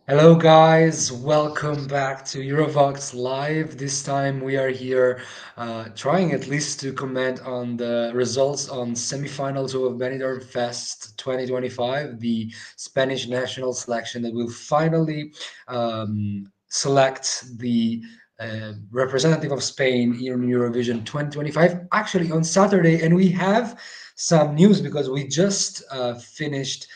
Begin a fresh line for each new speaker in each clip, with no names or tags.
Hello, guys. Welcome back to Eurovox Live. This time we are here trying at least to comment on the results on semifinals of Benidorm Fest 2025, the Spanish national selection that will finally select the representative of Spain in Eurovision 2025, actually on Saturday. And we have some news because we just finished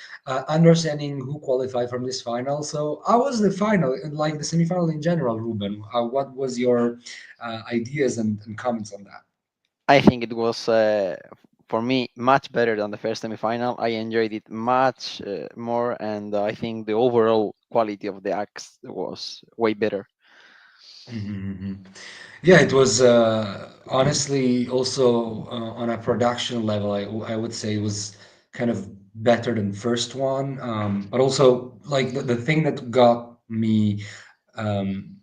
understanding who qualified from this final. So, how was the final and like the semifinal in general, Ruben? What was your ideas and comments on that?
I think it was for me much better than the first semifinal. I enjoyed it much more, and I think the overall quality of the acts was way better.
Mhm. Yeah, it was honestly also on a production level. I would say it was kind of better than first one, but also like the thing that got me um,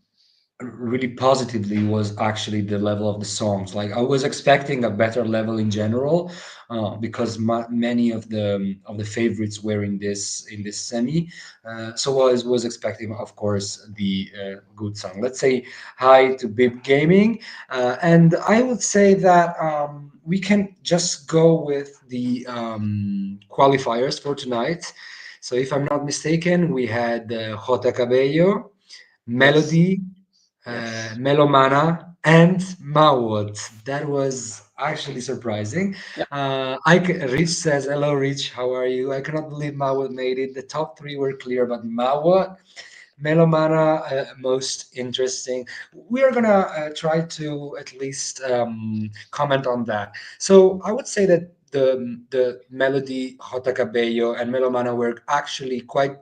really positively was actually the level of the songs. Like I was expecting a better level in general, because many of the favorites were in this semi. So I was expecting, of course, the good song. Let's say hi to Bib Gaming, and I would say that we can just go with the qualifiers for tonight. So if I'm not mistaken, we had J. Cabello,
Yes,
Melody,
yes,
Mel Ömana, and Mawad. That was actually surprising.
yeah.
Rich says, "Hello, Rich. How are you? I cannot believe Mawad made it. The top three were clear, but Mawad, Melomana, most interesting. We are gonna try to at least comment on that. So I would say that the melody Jota Cabello and Melomana were actually quite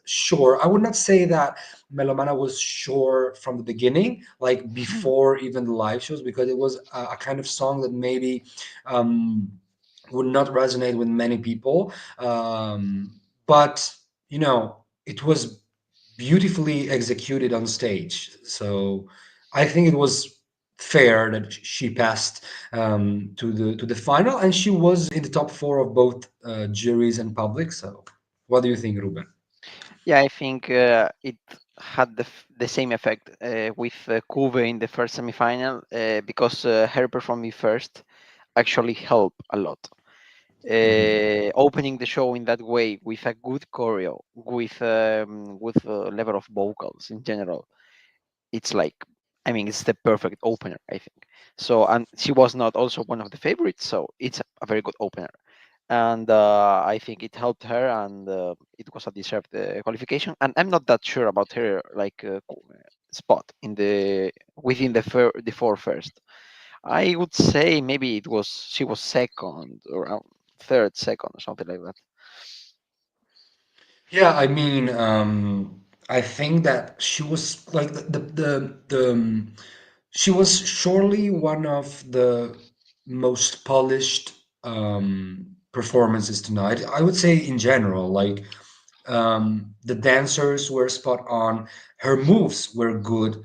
sure. I would not say that Melomana was sure from the beginning, like before even the live shows, because it was a kind of song that maybe um, would not resonate with many people. But it was beautifully executed on stage. So I think it was fair that she passed to the final, and she was in the top four of both juries and public. So, what do you think, Ruben?
Yeah, I think it had the same effect with Kuve in the first semifinal because her performing first actually helped a lot.
Mhm.
Opening the show in that way with a good choreo, with a level of vocals in general, it's like, I mean, it's the perfect opener, I think. So, and she was not also one of the favorites, so it's a very good opener. And I think it helped her, and it was a deserved qualification. And I'm not that sure about her spot in the within the four first. I would say maybe it was she was second or third, second, or something like that.
Yeah, I mean, I think that she was like she was surely one of the most polished performances tonight. I would say in general, like the dancers were spot on, her moves were good.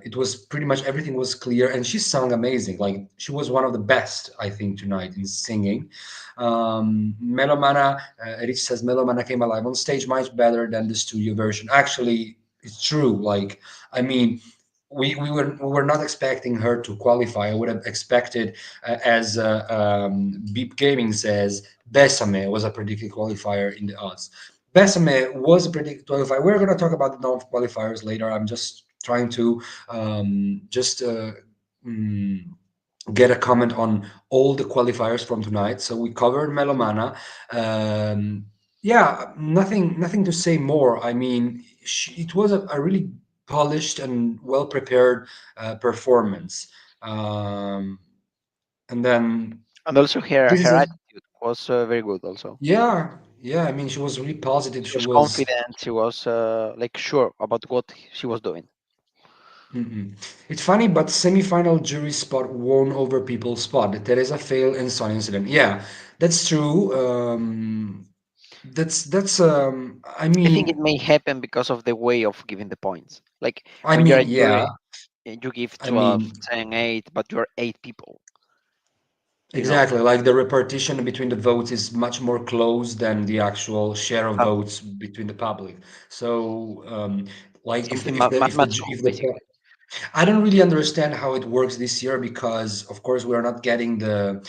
It was pretty much everything was clear, and she sung amazing. Like she was one of the best, I think, tonight in singing. Melomana, Rich says Melomana came alive on stage much better than the studio version. Actually, it's true. Like, I mean, we were not expecting her to qualify. I would have expected, as Beep Gaming says, Bésame was a predicted qualifier in the odds. Bésame was a predicted qualifier. We're going to talk about the non-qualifiers later. I'm just trying to just mm, get a comment on all the qualifiers from tonight. So we covered Melomana. Um, yeah, nothing to say more. I mean, it was a really polished and well prepared performance. Um, and then
And also
this
her
is
attitude was very good. Also,
yeah. I mean, she was really positive.
she
She
was
was.
confident. She was like sure about what she was doing.
Mm-mm. It's funny, but semi-final jury spot won over people's spot. The Teresa fail and Son incident. Yeah, that's true. That's. I
I think it
mean,
may happen because of the way of giving the points. Like
I
when you're
mean,
a
yeah.
jury, you give
I
12,
mean,
10, 8, but you're 8 people. you know,
Exactly, like the repartition between the votes is much more close than the actual share of
exactly.
votes between the public. So, like if the
Something
if the if the
magical,
if the
basically.
I don't really understand how it works this year because, of course, we are not getting the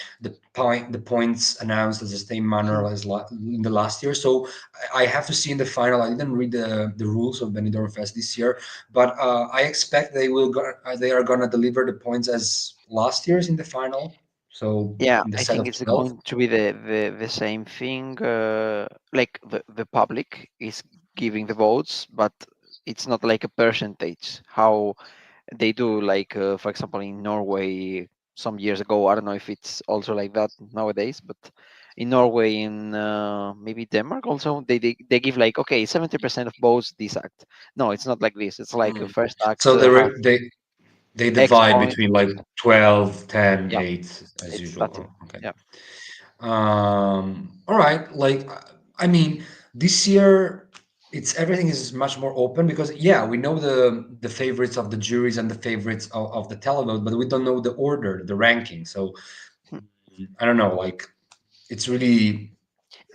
points announced as the same manner as in the last year. So I have to see in the final. I didn't read the rules of Benidorm Fest this year, but I expect they are gonna deliver the points as last year's in the final. So
Yeah,
in the
I
set
think
of
it's
12.
going to be the same thing. Like the public is giving the votes, but it's not like a percentage. How they do, like for example, in Norway some years ago. I don't know if it's also like that nowadays, but in Norway, in maybe Denmark also, they give like, okay, 70% of votes this act. No, it's not like this. It's like
Mm.
first act
So
have
they
X
divide
points.
between like 12, 10,
Yeah,
8 as
it's
usual.
that's it.
Oh, okay.
Yeah.
All right. Like, I mean, this year everything is much more open because yeah, we know the favorites of the juries and the favorites of the televote, but we don't know the order, the ranking. So I don't know. Like, it's really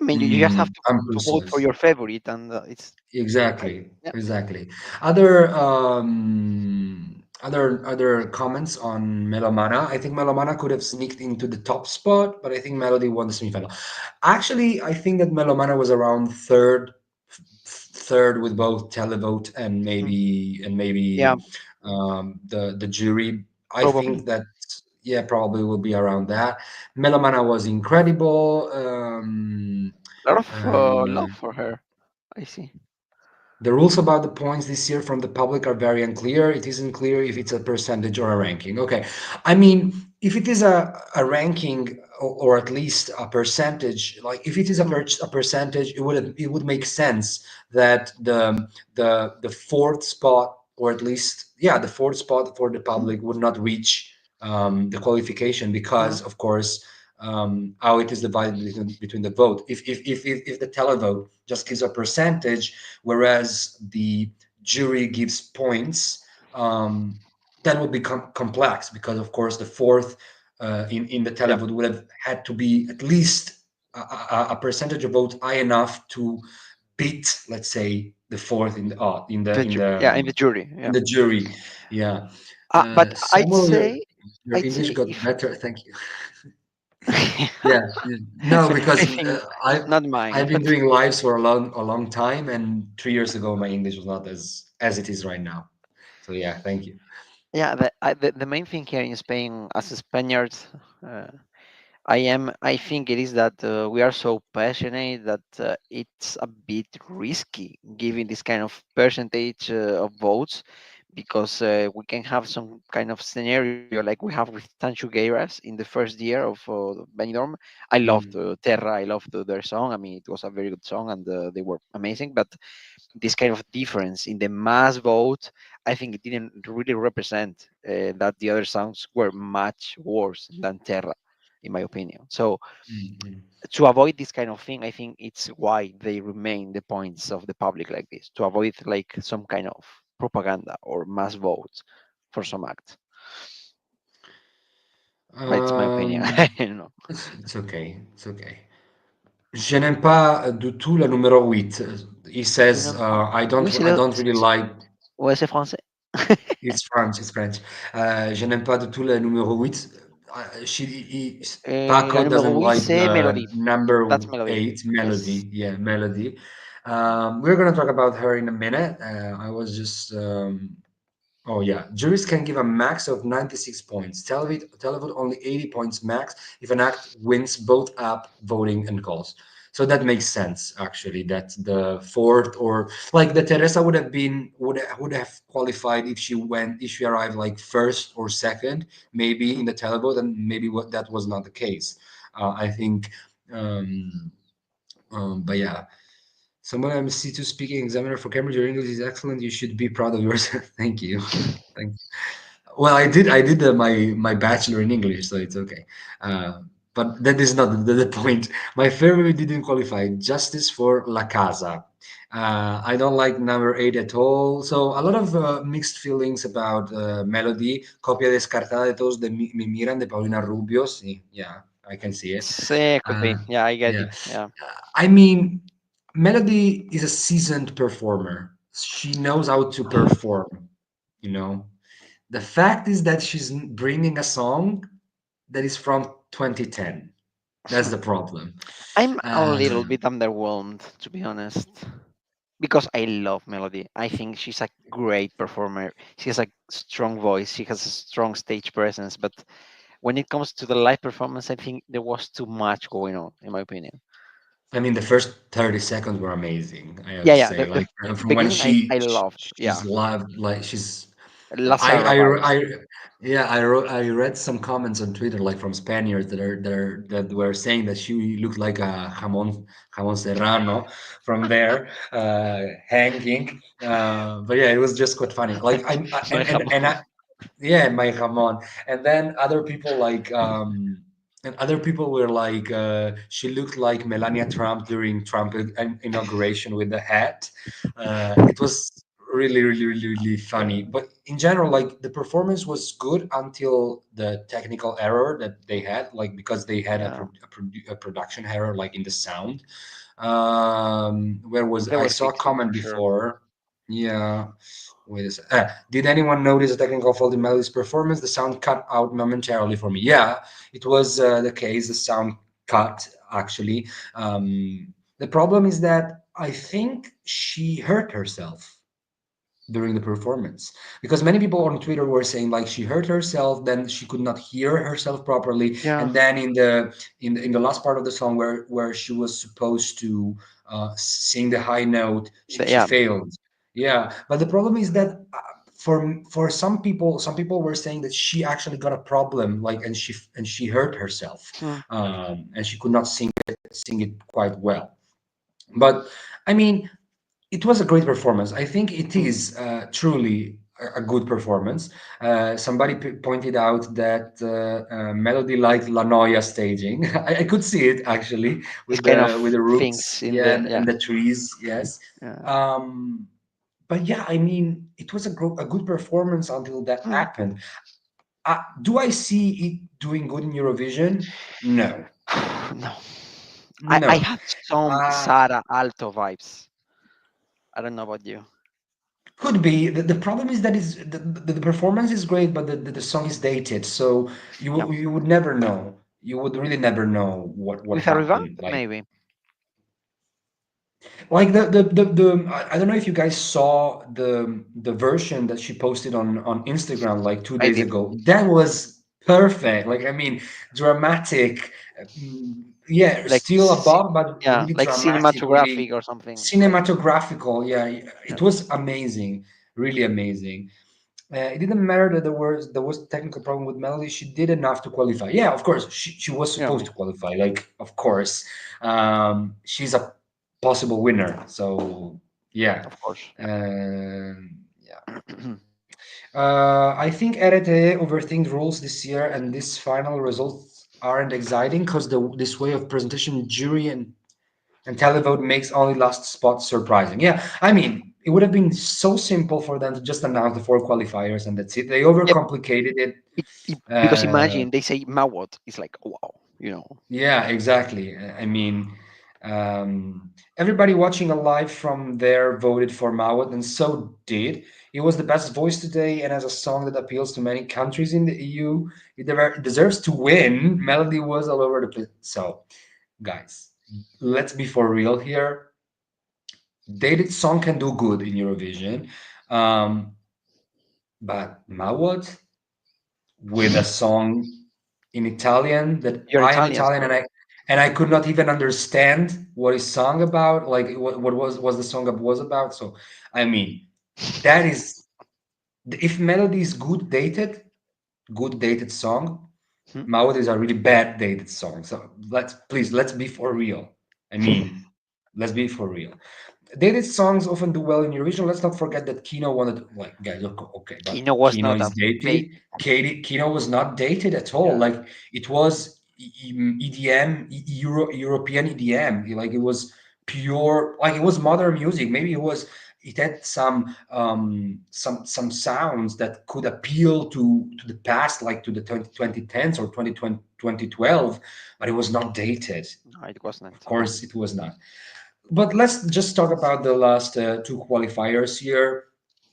I mean, you just have to vote for
unprecise.
your favorite, and it's I,
Exactly,
yeah.
exactly. Other comments on Melomana. I think Melomana could have sneaked into the top spot, but I think Melody won the semifinal. Actually, I think that Melomana was around third with both televote and
Mhm. Yeah,
the jury. I
probably
think that yeah, probably will be around that. Melomana was incredible.
a lot of
Uh,
love for her. I see.
The rules about the points this year from the public are very unclear. It isn't clear if it's a percentage or a ranking. Okay. I mean, if it is a ranking or at least a percentage, like if it is
Mhm.
a percentage, it would make sense that the fourth spot or at least yeah the fourth spot for the
Mhm.
public would not reach the qualification
Mhm.
because of course how it is divided between the vote. If the televote just gives a percentage whereas the jury gives points, that would become complex because, of course, the fourth in the
Yeah,
televote would have had to be at least a percentage of vote high enough to beat, let's say, the fourth
yeah, in the jury.
in
Yeah,
the jury. Yeah,
but
Samuel, your
I'd
English
say
got
if
better. Thank you. Yeah, no,
I
because
think
I've
not mine,
I've been
but
doing lives for a long time, and 3 years ago my English was not as it is right now. So yeah, thank you.
yeah, the main thing here in Spain as a Spaniard, uh, I think it is that we are so passionate that it's a bit risky giving this kind of percentage of votes because we can have some kind of scenario like we have with Tancho Gueiras in the first year of Benidorm. I loved
Mm,
Terra, I loved their song. I mean, it was a very good song and they were amazing, but this kind of difference in the mass vote, I think it didn't really represent that the other songs were much worse than Terra, in my opinion. So
mm.
to avoid this kind of thing, I think it's why they remain the points of the public like this, to avoid like some kind of propaganda or mass votes for some acts. But it's my opinion. I
Um,
don't know.
it's okay. It's okay. Je n'aime pas du tout la numéro 8. He
Je
says,
n'aime pas. Oui,
I don't really like.
ouais, c'est français.
It's French. It's French. Je n'aime pas du tout la numéro 8.
La
Paco doesn't
numéro 8,
like
c'est
the
Melody.
number
That's Melody.
8,
Yes.
Melody. Yeah, Melody. We're going to talk about her in a minute. I was just Oh yeah, juries can give a max of 96 points. Televote only 80 points max if an act wins both app voting and calls. So that makes sense actually. That the fourth or like the Teresa would have qualified if she arrived like first or second maybe in the televote and maybe what that was not the case. I think. Um, but yeah, someone I'm C2 speaking examiner for Cambridge. Your English is excellent. You should be proud of yourself. Thank you. Thank you. Well, I did my bachelor in English, so it's okay. But that is not the point. My favorite didn't qualify. Justice for La Casa. I don't like number 8 at all. So a lot of mixed feelings about Melody. Copia descartada de todos de Mi Miran de Paulina Rubio. Sí, yeah. I can see it.
Could be. Yeah, I get
Yeah,
it. Yeah.
I mean, Melody is a seasoned performer. She knows how to perform. You know, the fact is that she's bringing a song that is from 2010. That's the problem.
I'm a
Uh,
little bit underwhelmed, to be honest, because I love Melody. I think she's a great performer. She has a strong voice. She has a strong stage presence. But when it comes to the live performance, I think there was too much going on, in my opinion.
I mean, the first 30 seconds were amazing. I have
Yeah,
to
yeah.
say, like
The
from when
beginning, I loved.
she's
Yeah,
live, like she's
Lazara
I,
vibes.
I, yeah, I read some comments on Twitter, like from Spaniards that were saying that she looked like a jamón serrano from there, hanging. But yeah, it was just quite funny. Like
My
and
jamón.
I, yeah, my jamón. And then other people and other people were like, she looked like Melania Trump during Trump inauguration with the hat. It was really funny. But in general, like the performance was good until the technical error that they had, like because they had
Yeah,
a production error, like in the sound. Where was
they
I
will
saw a
fix it
comment
for sure.
before? Yeah. Wait a sec. Did anyone notice the technical fault in Melody's performance? The sound cut out momentarily for me. Yeah, it was the case. The sound cut actually. The problem is that I think she hurt herself during the performance because many people on Twitter were saying like she hurt herself, then she could not hear herself properly,
Yeah,
and then in the last part of the song where she was supposed to sing the high note, she
yeah.
failed. Yeah, but the problem is that for some people were saying that she actually got a problem, like and she hurt herself,
Hmm.
and she could not sing it quite well. But I mean, it was a great performance. I think it
Hmm.
is truly a good performance. Somebody pointed out that Melody liked La Noia staging. I could see it actually
This kind of
with the
things
roots,
in
yeah,
the
and
yeah.
the trees, yes.
Yeah.
Um, but yeah, I mean, it was a good performance until that
Hmm.
happened. Do I see it doing good in Eurovision? No,
No, I
no.
had some
Uh,
Sara Alto vibes. I don't know about you.
Could be. The problem is that the performance is great, but the song is dated, so
Yeah,
you would never know. You would really never know what
with a revamp,
happened.
maybe.
Like I don't know if you guys saw the version that she posted on Instagram like two
I
days
did.
ago. That was perfect. Like I mean, dramatic. Yeah,
Like,
still above, but
yeah,
really
like
dramatic,
cinematographic
really
or something. Like,
cinematographical. Yeah,
yeah,
it was amazing, really amazing. It didn't matter that there was technical problem with Melody. She did enough to qualify. Yeah, of course, she was
yeah,
supposed to qualify. Like, of course, she's a possible winner. So yeah,
of course. Yeah.
yeah. I think RTE overthinked rules this year, and this final results aren't exciting because this way of presentation, jury and televote makes only last spot surprising. Yeah, I mean, it would have been so simple for them to just announce the four qualifiers and that's it. They
Yep.
overcomplicated it.
Because
Uh,
imagine they say Mawat, it's like, wow, you know.
yeah, exactly. I mean, everybody watching a live from there voted for Mawat, and so did. It was the best voice today, and as a song that appeals to many countries in the EU, it deserves to win. Melody was all over the place. So, guys, let's be for real here. Dated song can do good in Eurovision, um, but Mawad with a song in Italian that
You're
I am
Italian,
Italian
so
and I could not even understand what his song about, like what was the song was about. So I mean, that is if melody is good dated song.
hmm.
Mawad is a really bad dated song. So let's be for real. I mean, let's be for real. Dated songs often do well in Eurovision. Let's not forget that Kino wanted, like, guys, okay, but
Kino was
Kino
not
is
a date.
dated. Kino was not dated at all.
Yeah,
Like, it was EDM, European EDM. Like, it was pure, like it was modern music. Maybe it had some sounds that could appeal to the past, like to the 2010s or 2012, but it was not dated.
No, it wasn't.
Of course it was not. But let's just talk about the last two qualifiers here.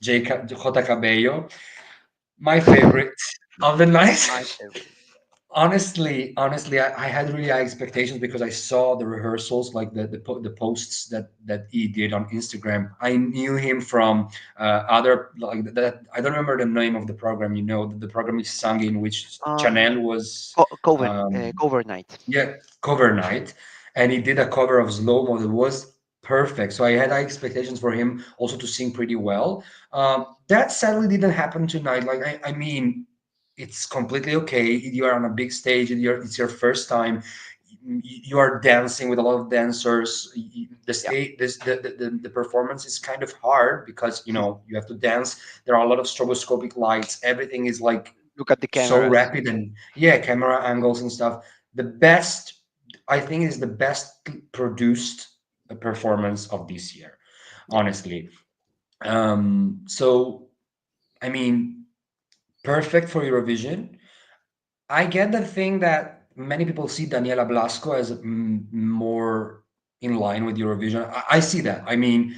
J. Cabello, my favorite of the night.
My favorite.
Honestly, I had really high expectations because I saw the rehearsals, like the posts that he did on Instagram. I knew him from other, like that. I don't remember the name of the program. You know, the program is sung in which
Um,
Chanel was, um,
cover night.
yeah, cover night, and he did a cover of Slow Mo that was perfect. So I had high expectations for him also to sing pretty well. That sadly didn't happen tonight. Like I mean, it's completely okay. You are on a big stage. It's your first time. You are dancing with a lot of dancers. The
Yeah.
stage, the performance is kind of hard because you have to dance. There are a lot of stroboscopic lights. Everything is like
Look at the
so
cameras.
rapid, and yeah, camera angles and stuff. The best, I think, is the best produced performance of this year,
Yeah.
honestly. So I mean, perfect for Eurovision. I get the thing that many people see Daniela Blasco as more in line with Eurovision. I see that. I mean,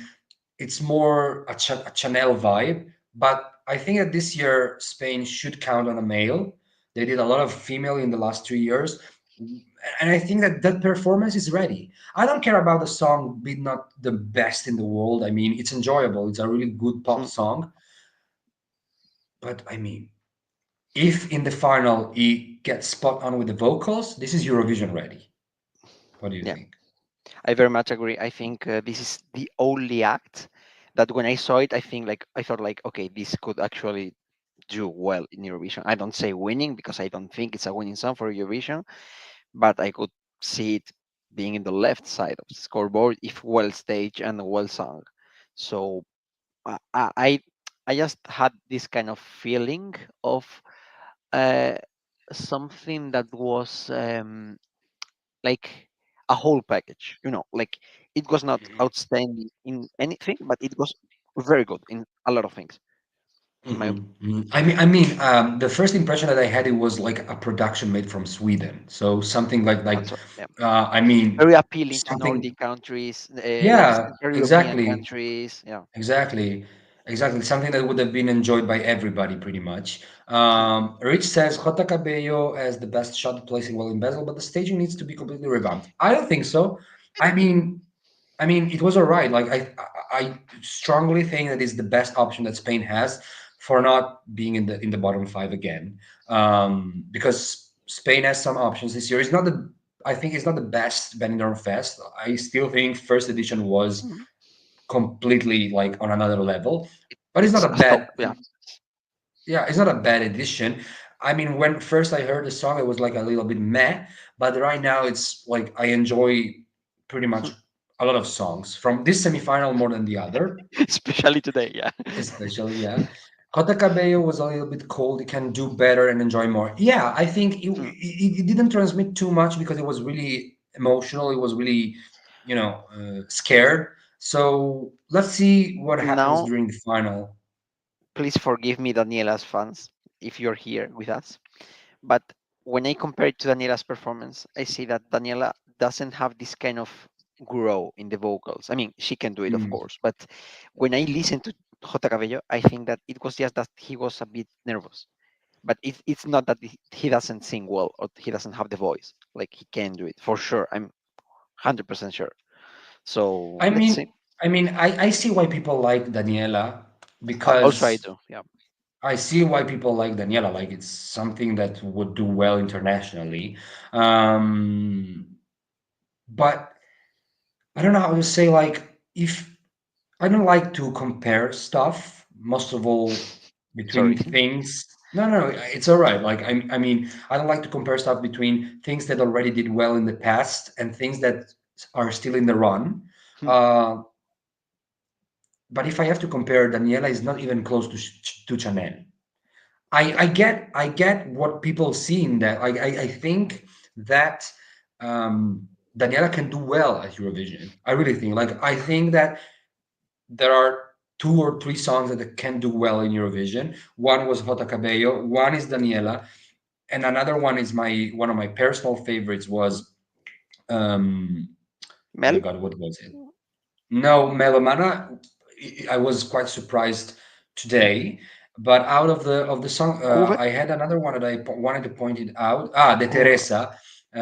it's more a Chanel vibe, but I think that this year Spain should count on a male. They did a lot of female in the last 2 years, and I think that that performance is ready. I don't care about the song being not the best in the world. I mean, it's enjoyable. It's a really good pop
Mm,
song, but I mean, if in the final he gets spot on with the vocals, this is Eurovision ready. What do you
yeah.
think?
I very much agree. I think this is the only act that when I saw it, I thought like, okay, this could actually do well in Eurovision. I don't say winning because I don't think it's a winning song for Eurovision, but I could see it being in the left side of the scoreboard if well staged and well sung. So I I I just had this kind of feeling of uh, something that was like a whole package. Like it was not outstanding in anything, but it was very good in a lot of things, in my opinion.
The first impression that I had, it was like a production made from Sweden. So something like,
Also, yeah,
I mean,
very appealing to
something.
Nordic countries, like
Yeah,
Central European
exactly.
countries. Yeah.
Exactly, exactly. Something that would have been enjoyed by everybody, pretty much. Rich says Jota Cabello has the best shot placing well in Basel, but the staging needs to be completely revamped. I don't think so. I mean, it was all right. Like I strongly think that is the best option that Spain has for not being in the bottom five again. Because Spain has some options this year. It's not the I think it's not the best Benidorm Fest. I still think first edition was
Mhm.
completely like on another level. But it's not
It's
a
a stop.
bad,
Yeah.
yeah, it's not a bad edition. I mean, when first I heard the song, it was like a little bit meh, but right now it's like I enjoy pretty much a lot of songs from this semifinal more than the other,
Especially today. Yeah.
especially, yeah. Cota Cabello was a little bit cold. You can do better and enjoy more. Yeah, I think
Mm.
it didn't transmit too much because it was really emotional. It was really, scared. So let's see what happens
Now,
during the final.
please forgive me, Daniela's fans, if you're here with us. But when I compare it to Daniela's performance, I see that Daniela doesn't have this kind of grow in the vocals. I mean, she can do it, of
Mm.
course. But when I listen to Jota Cabello, I think that it was just that he was a bit nervous. But it's not that he doesn't sing well or he doesn't have the voice. Like he can do it for sure. I'm 100% sure. So
I
let's see.
mean, I see why people like Daniela
Also, I
because
do. Yeah.
I see why people like Daniela. Like it's something that would do well internationally. Um, but I don't know how to say, like, if I don't like to compare stuff, most of all between
Sorry.
things. No, no, it's all right. Like I mean, I don't like to compare stuff between things that already did well in the past and things that are still in the run. Uh, but if I have to compare, Daniela is not even close to Chanel. I get what people see in that. I think that um, Daniela can do well at Eurovision. I really think. Like, I think that there are two or three songs that can do well in Eurovision. One was Jota Cabello, one is Daniela, and another one is my one of my personal favorites was um oh my
Mel,
god, what was it? No, Mel Ömana. I was quite surprised today, but out of the song,
Juve,
I had another one that wanted to point it out. Ah,
Juve.
DeTeresa.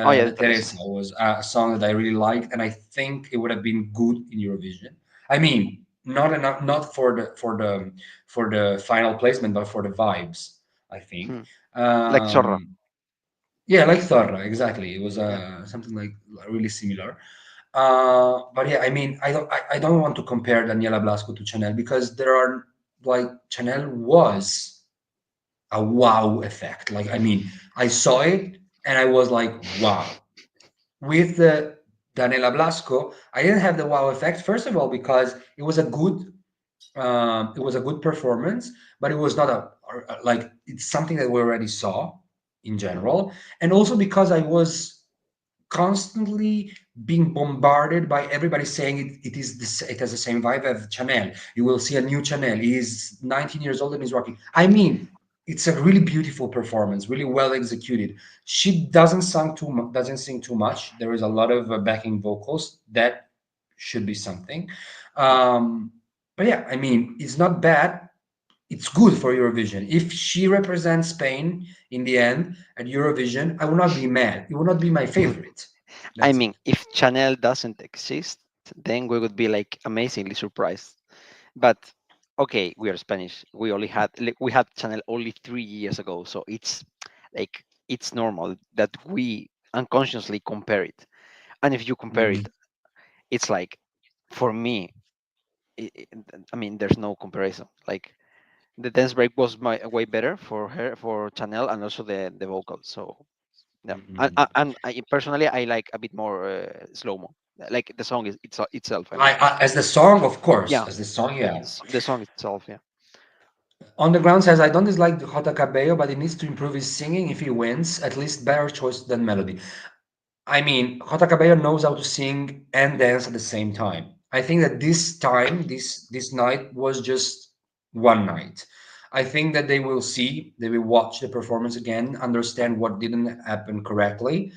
Oh yeah, DeTeresa.
DeTeresa was a song that I really liked, and I think it would have been good in Eurovision. I mean, not enough, not for the final placement, but for the vibes. I think.
Hmm. Like Zorra.
Um, yeah, like Thorra, exactly. It was
Yeah.
something like really similar. But yeah, I mean, I don't want to compare Daniela Blasco to Chanel because there are like Chanel was a wow effect. Like, I mean, I saw it and I was like, wow. With the Daniela Blasco, I didn't have the wow effect. First of all, because it was a good performance, but it was not like it's something that we already saw in
Mhm.
general, and also because I was constantly being bombarded by everybody saying it has the same vibe as Chanel. You will see a new Chanel. He is 19 years old and he's rocking. I mean, it's a really beautiful performance, really well executed. She doesn't sing too much. There is a lot of backing vocals that should be something. Um, but yeah, I mean, it's not bad. It's good for Eurovision. If she represents Spain in the end at Eurovision, I will not be mad. It will not be my favorite.
I
That's
mean,
it.
if Chanel doesn't exist, then we would be like amazingly surprised. But okay, we are Spanish. We had Chanel only 3 years ago, so like it's normal that we unconsciously compare it. And if you compare it,
Mhm,
it's like for me, I mean, there's no comparison. Like the dance break was way better for her for Chanel and also the vocals. So yeah,
mhm.
and personally, I like a bit more slow mo. Like the song is itself. I mean,
As the song, of course,
yeah,
as the song, yeah.
the song itself. Yeah,
On the ground says, I don't dislike Jota Cabello, but he needs to improve his singing if he wins. At least better choice than melody. I mean, Jota Cabello knows how to sing and dance at the same time. I think that this time, this night was just one night. I think that they will watch the performance again, understand what didn't happen correctly,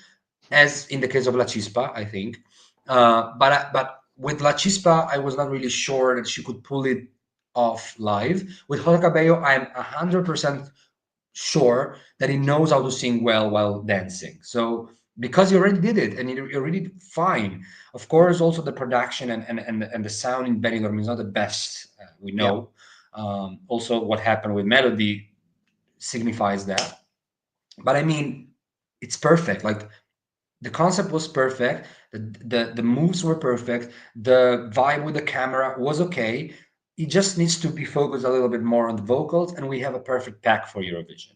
as in the case of La Chispa, I think. But with La Chispa, I was not really sure that she could pull it off live. With Jota Cabello, I'm 100% sure that he knows how to sing well while dancing. So because he already did it and he already did fine. Of course, also the production and the sound in Benidorm is not the best we
yeah.
know. Also, what happened with Melody signifies that. But I mean, it's perfect. Like the concept was perfect. The moves were perfect. The vibe with the camera was okay. It just needs to be focused a little bit more on the vocals, and we have a perfect pack for Eurovision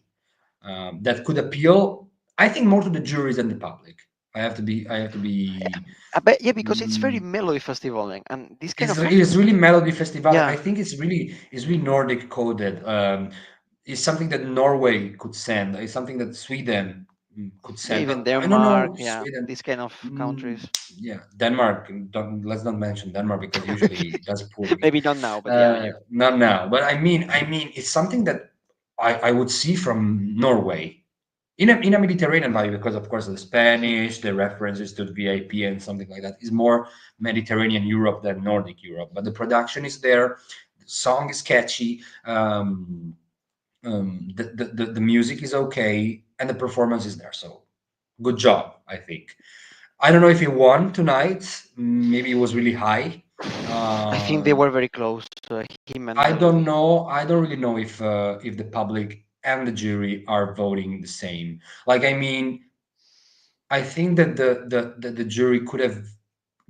that could appeal, I think, more to the juries than the public. I have to be.
But yeah, because it's very
mm,
melody festival, and this kind of
it's really Melody Festival, and
yeah,
I think it's really Nordic coded. It's something that Norway could send. It's something that Sweden could
yeah,
send.
even
I don't
Denmark,
know
yeah,
Sweden.
this kind of
Mm,
countries.
yeah, Denmark. Don't let's not mention Denmark because usually it does poorly.
Maybe not now, but yeah, yeah,
Not now, but I mean, it's something that I would see from Norway in a Mediterranean value because of course the Spanish, the references to the VIP and something like that is more Mediterranean Europe than Nordic Europe. But the production is there, the song is catchy, the music is okay, and the performance is there. So good job, I think. I don't know if he won tonight. Maybe it was really high.
I think they
Um,
were very close. Him and
I don't
Melody.
know. I don't really know if the public and the jury are voting the same. Like, I mean, I think that the jury could have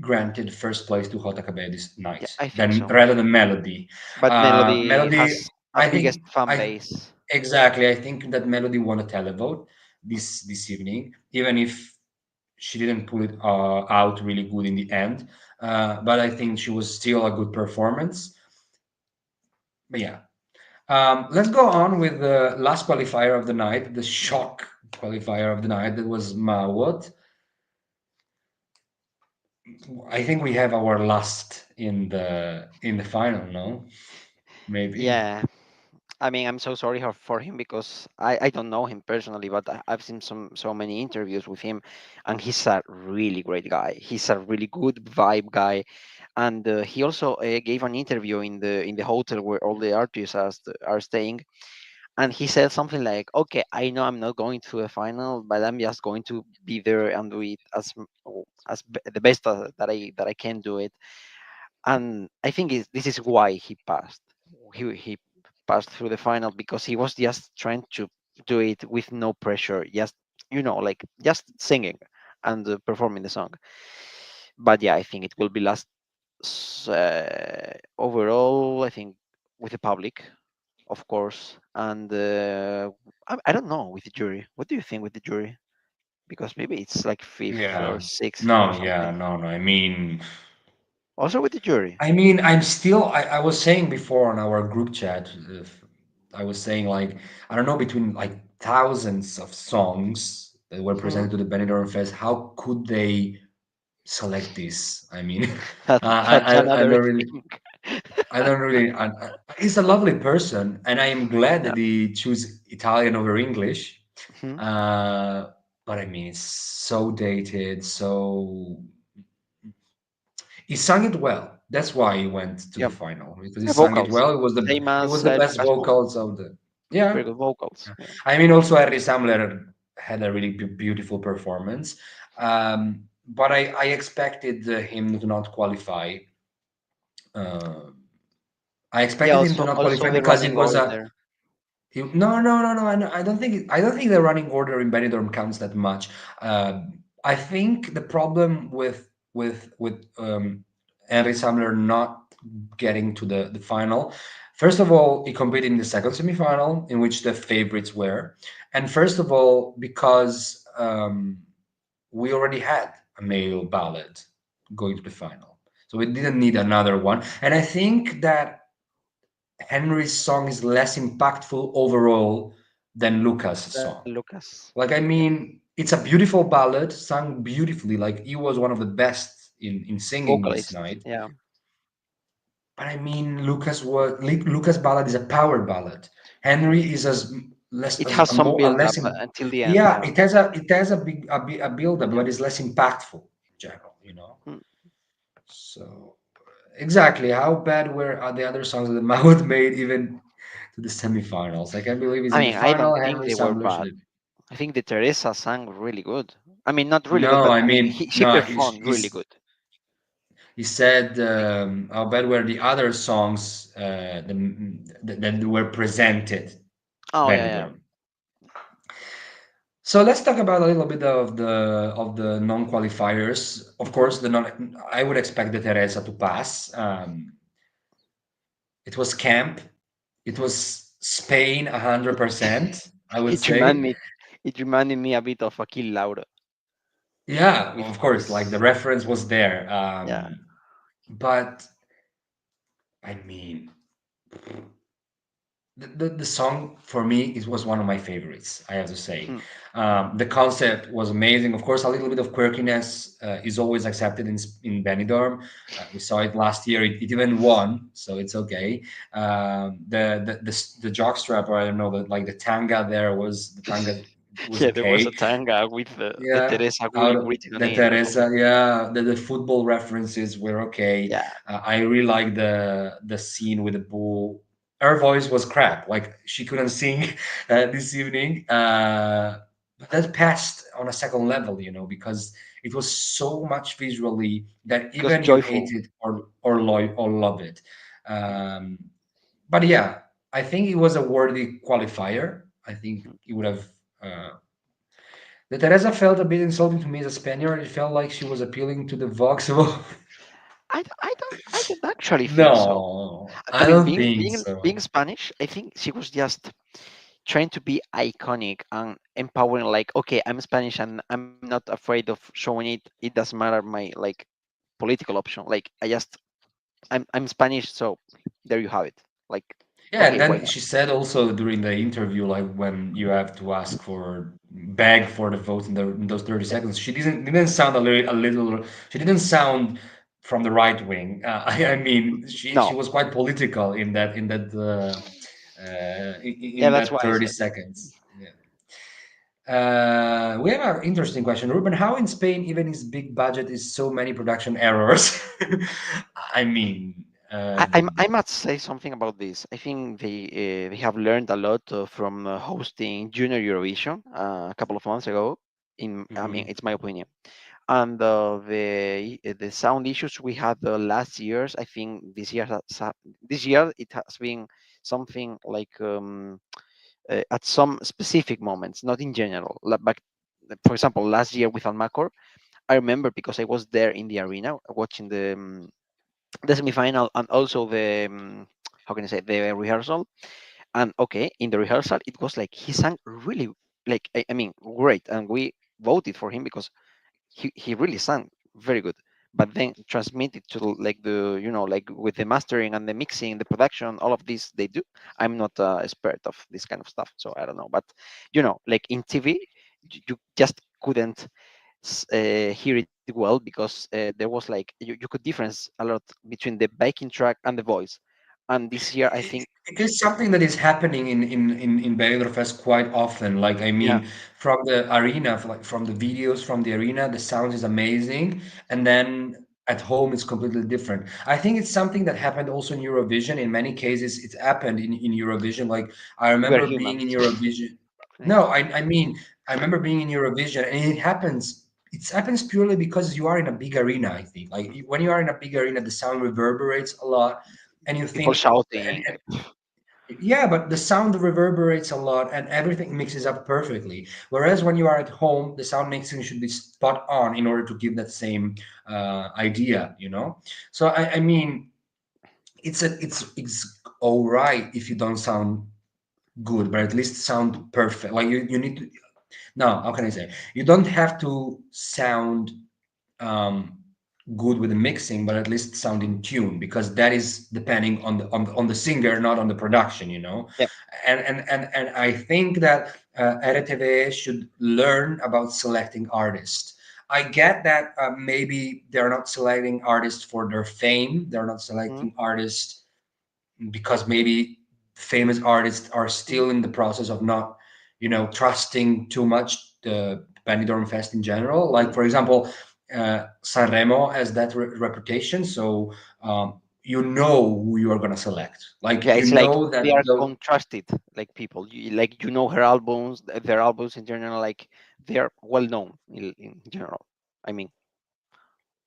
granted first place to Jota Cabello this
Yeah,
night,
I think
than
so.
rather than Melody.
But Melody
Melody,
has a
I
biggest
think,
fan
I
base.
exactly. I think that Melody won a televote this evening, even if she didn't pull it out really good in the end. But I think she was still a good performance. But yeah, let's go on with the last qualifier of the night, the shock qualifier of the night. That was Mawot. I think we have our last in the final, no? Maybe.
Yeah, I mean, I'm so sorry for him because I don't know him personally, but I've seen so many interviews with him, and he's a really great guy. He's a really good vibe guy, and he also gave an interview in the hotel where all the artists are staying, and he said something like, "Okay, I know I'm not going to the final, but I'm just going to be there and do it the best that I can do it." And I think this is why he passed. He passed through the final because he was just trying to do it with no pressure, just like just singing and performing the song. But yeah, I think it will be last overall. I think with the public, of course, and I don't know with the jury. What do you think with the jury? Because maybe it's like fifth or
Yeah.
sixth or
No, yeah,
something.
no, no.
Also with the jury.
I'm still. I was saying before on our group chat. If I was saying like I don't know between like thousands of songs that were
Hmm.
presented to the Benidorm Fest. How could they select this? I mean,
That's
I
another
don't really.
thing.
I don't really. He's a lovely person, and I am glad
Yeah.
that he choose Italian over English.
Mhm.
Uh, but I mean, it's so dated. So he sang it well. That's why he went to the
Yeah.
final because he
Yeah,
sang it
vocals.
well.
Same
It was
as
the best
Lucas Moura.
vocals of the. Yeah,
Very good vocals. Yeah.
I mean, also Harry Samler had a really beautiful performance, but I expected him to not qualify. Uh, I
Yeah.
expected him to not qualify
Also the
because
running
it was a.
order.
No, no, no, no. I don't think. I don't think the running order in Benidorm counts that much. I think the problem with Henry Samler not getting to the final. First of all, he competed in the second semifinal, in which the favorites were, and first of all, because we already had a male ballad going to the final, so we didn't need another one. And I think that Henry's song is less impactful overall than Lucas' song.
Lucas.
Like, I
Yeah.
mean, it's a beautiful ballad, sung beautifully. Like, he was one of the best in singing this
Vocalist.
night.
Yeah.
But I mean, Lucas' ballad is a power ballad. Henry is as less
It has
a
some
more a
build
less
up
in,
until the end.
yeah,
Yeah.
it has a a build up,
Yeah.
but it's less impactful in general, you know.
Mm.
So exactly, how bad were the other songs that the Mahmoud made even to the semifinals? I can't believe he's
I
in the
mean, I
final.
don't think
Henry
they were
Samler
bad.
should.
I think the Teresa sang really good. I mean, not really good,
No,
but
I
I mean,
mean,
she
no.
performed really good.
He said
Like,
how bad were the other songs that were presented
oh yeah, yeah.
Benidorm. So let's talk about a little bit of the non-qualifiers. Of
Hmm.
course, the non. I would expect the Teresa to pass. It was camp. It was Spain 100%. I would
It reminded
say.
me. It reminded me a bit of Akil Laura.
Yeah, of course. Like the
It's
reference was there.
yeah.
But I mean, the song for me it was one of my favorites. I have to say,
Hmm.
the concept was amazing. Of course, a little bit of quirkiness is always accepted in Benidorm. We saw it last year. It even won, so it's okay. The jockstrap, or I don't know, like the tanga there was the tanga was
Yeah, there was a
okay.
tanga with the
Yeah,
Teresa
out of
written on
the
it or
Teresa,
something.
yeah, the football references were okay.
Yeah,
I really like the scene with the bull. Her voice was crap, like she couldn't sing this evening. But that passed on a second level, because it was so much visually that
it was
even you hate
joyful.
it or love it.
Hmm.
Um, but yeah, I think it was a worthy qualifier. I think it would have. The Teresa felt a bit insulting to me as a Spaniard. It felt like she was appealing to the Vox.
I don't actually think so.
No,
I
I
mean,
don't
being
think
being being
so.
Spanish, I think she was just trying to be iconic and empowering. Like, okay, I'm Spanish and I'm not afraid of showing it. It doesn't matter my like political option. Like, I'm Spanish, so there you have it. Like,
Yeah, and
Okay, why
then
not?
she said also during the interview, like when you have to ask for beg for the votes in those 30
Yeah.
seconds, she didn't sound a little she didn't sound from the right wing. I mean, she
No,
was quite political
yeah,
in
that's
that
why I
30
said.
seconds. Yeah. We have an interesting question, Ruben. How in Spain, even its big budget, is so many production errors? I mean,
I must say something about this. I think they have learned a lot from hosting Junior Eurovision a couple of months ago. I mean,
mhm.
it's my opinion. And the sound issues we had last years, I think this year it has been something like at some specific moments, not in general. But for example, last year with Almacor, I remember because I was there in the arena watching the semi-final and also the how can I say the rehearsal. And okay, in the rehearsal, it was like he sang really like I mean great, and we voted for him because he really sang very good. But then transmitted to like the like with the mastering and the mixing, the production, all of this they do. I'm not a expert of this kind of stuff, so I don't know. But like in TV, you just couldn't hear it well because there was like you could difference a lot between the backing track and the voice. And this year, I think,
It is something that is happening in Benidorm Fest quite often. Like, I
yeah,
mean, from the arena, like from the videos from the arena, the sound is amazing, and then at home it's completely different. I think it's something that happened also in Eurovision. In many cases, it's happened in Eurovision. Like, I
we are
remember being
humans.
in Eurovision.
Yeah.
No, I mean, I remember being in Eurovision, and it happens. It happens purely because you are in a big arena. I think, like,
Mhm.
when you are in a big arena, the sound reverberates a lot, and you
People
think.
shouting.
Yeah, but the sound reverberates a lot and everything mixes up perfectly. Whereas when you are at home, the sound mixing should be spot on in order to give that same idea, you know? So I mean, it's all right if you don't sound good, but at least sound perfect. Like you need to, no, how can I say? You don't have to sound um, good with the mixing, but at least sound in tune because that is depending on the singer, not on the production, you know.
Yeah,
And I think that RTV should learn about selecting artists. I get that maybe they're not selecting artists for their fame. They're not
mhm,
selecting artists because maybe famous artists are
mhm.
still in the process of not, trusting too much the Benidorm Fest in general. Like for example, Sanremo has that reputation, so you know who you are gonna select. Like
Yeah,
you
it's like
know that
they are
the.
contrasted, like people. Like her albums, their albums in general, like they are well known in general. I mean,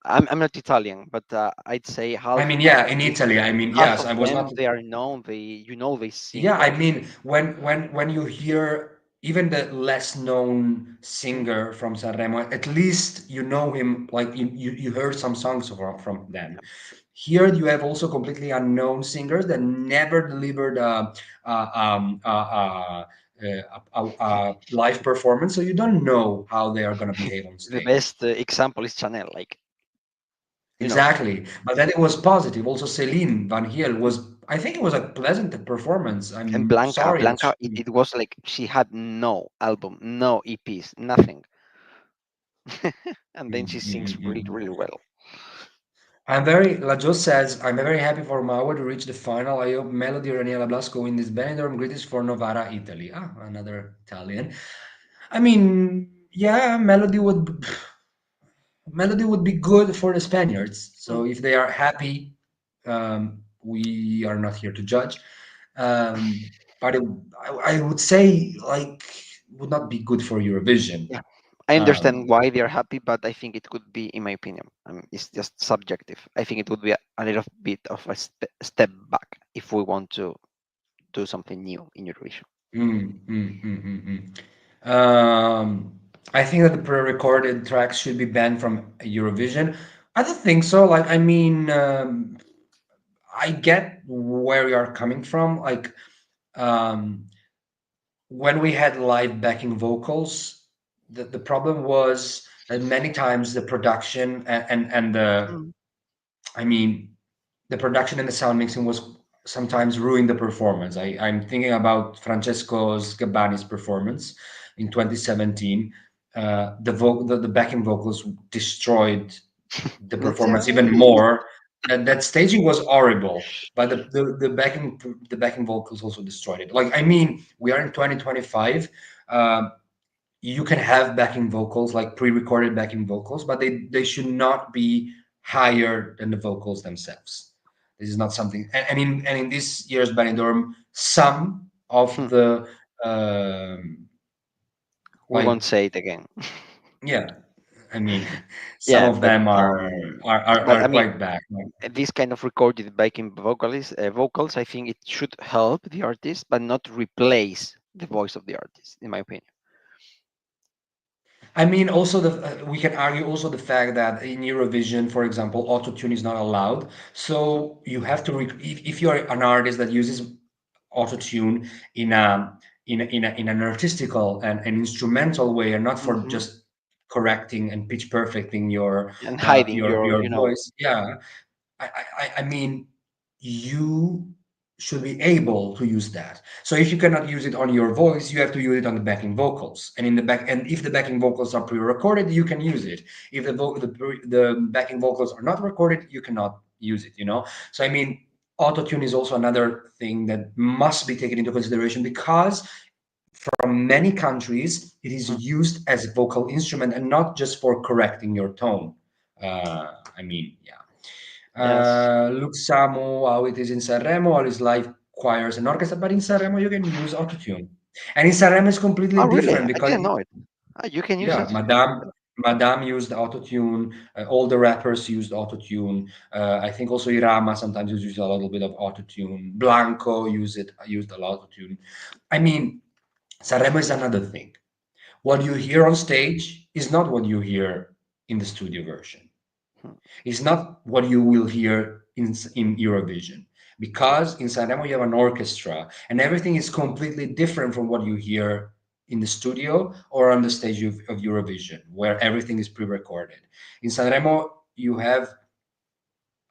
I'm not Italian, but I'd say
I
half
mean,
of
yeah, in Italy. I mean,
half
yes,
of
I was
them
not.
they are known. They sing
Yeah, I
well.
mean, when you hear even the less known
Mhm.
singer from Sanremo, at least you know him, like you heard some songs from them. Here you have also completely unknown singers that never delivered a live performance, so you don't know how they are going to behave on
The
stage.
best example is Chanel. Like you know,
Exactly, but then it was positive. Also, Celine Van Heel was, I think it was a pleasant performance.
and
I'm
Blanca,
sorry that
Blanca, it was like she had no album, no EPs, nothing, and then she sings really, really well.
La says, I'm very happy for Mauro to reach the final. I hope Melody or Daniela Blasco win this Benidorm. Greetings for Novara, Italy. Ah, another Italian. I mean, yeah, Melody would be good for the Spaniards. So
Mm.
if they are happy, we are not here to judge. But I would say like would not be good for Eurovision.
Yeah, I understand
Um,
why they are happy, but I think it could be, in my opinion, it's just subjective. I think it would be a little bit of a step back if we want to do something new in Eurovision.
mm, mm, mm, mm, mm. I think that the pre-recorded tracks should be banned from Eurovision. I don't think so. Like, I mean, I get where you are coming from. Like, um, when we had live backing vocals, the problem was that many times the production and the,
Mm.
I mean, the production and the sound mixing was sometimes ruin the performance. I'm thinking about Francesco Sgabbani's performance in 2017. The backing vocals destroyed the
That's
performance even more. That staging was horrible, but the backing vocals also destroyed it. Like, I mean, we are in 2025. You can have backing vocals, like pre-recorded backing vocals, but they should not be higher than the vocals themselves. This is not something. And in this year's Benidorm, some of
Hmm.
the um,
We
like
won't say it again.
yeah, I mean, some
Yeah,
of them
but
are
I mean,
quite bad.
this kind of recorded backing vocals, I think it should help the artist, but not replace the voice of the artist, in my opinion.
I mean, also we can argue also the fact that in Eurovision, for example, autotune is not allowed.
Hmm.
So you have to if you're an artist that uses autotune in a in an artistical and an instrumental way, and not for
Hmm.
just correcting and pitch perfecting
And hiding
your voice. Yeah, I mean, you should be able to use that. So if you cannot use it on your voice, you have to use it on the backing vocals. And in the back, and if the backing vocals are pre-recorded, you can use it. If the backing vocals are not recorded, you cannot use it. So I mean, autotune is also another thing that must be taken into consideration because from many countries it is
Hmm.
used as a vocal instrument and not just for correcting your tone. I mean, yeah.
Yes.
Look, Samu, how it is in Sanremo, all his live choirs and orchestra, but in Sanremo you can use autotune. And in Sanremo it's completely
Oh, really?
different
I
because,
didn't know it. Ah, you can use
yeah,
it.
Madame used autotune. All the rappers used autotune. I think also Irama sometimes uses a little bit of autotune. Blanco used a lot of autotune. I mean, Sanremo is another thing. What you hear on stage is not what you hear in the studio version.
Hmm.
It's not what you will hear in Eurovision because in Sanremo you have an orchestra and everything is completely different from what you hear in the studio or on the stage of Eurovision, where everything is pre-recorded. In Sanremo, you have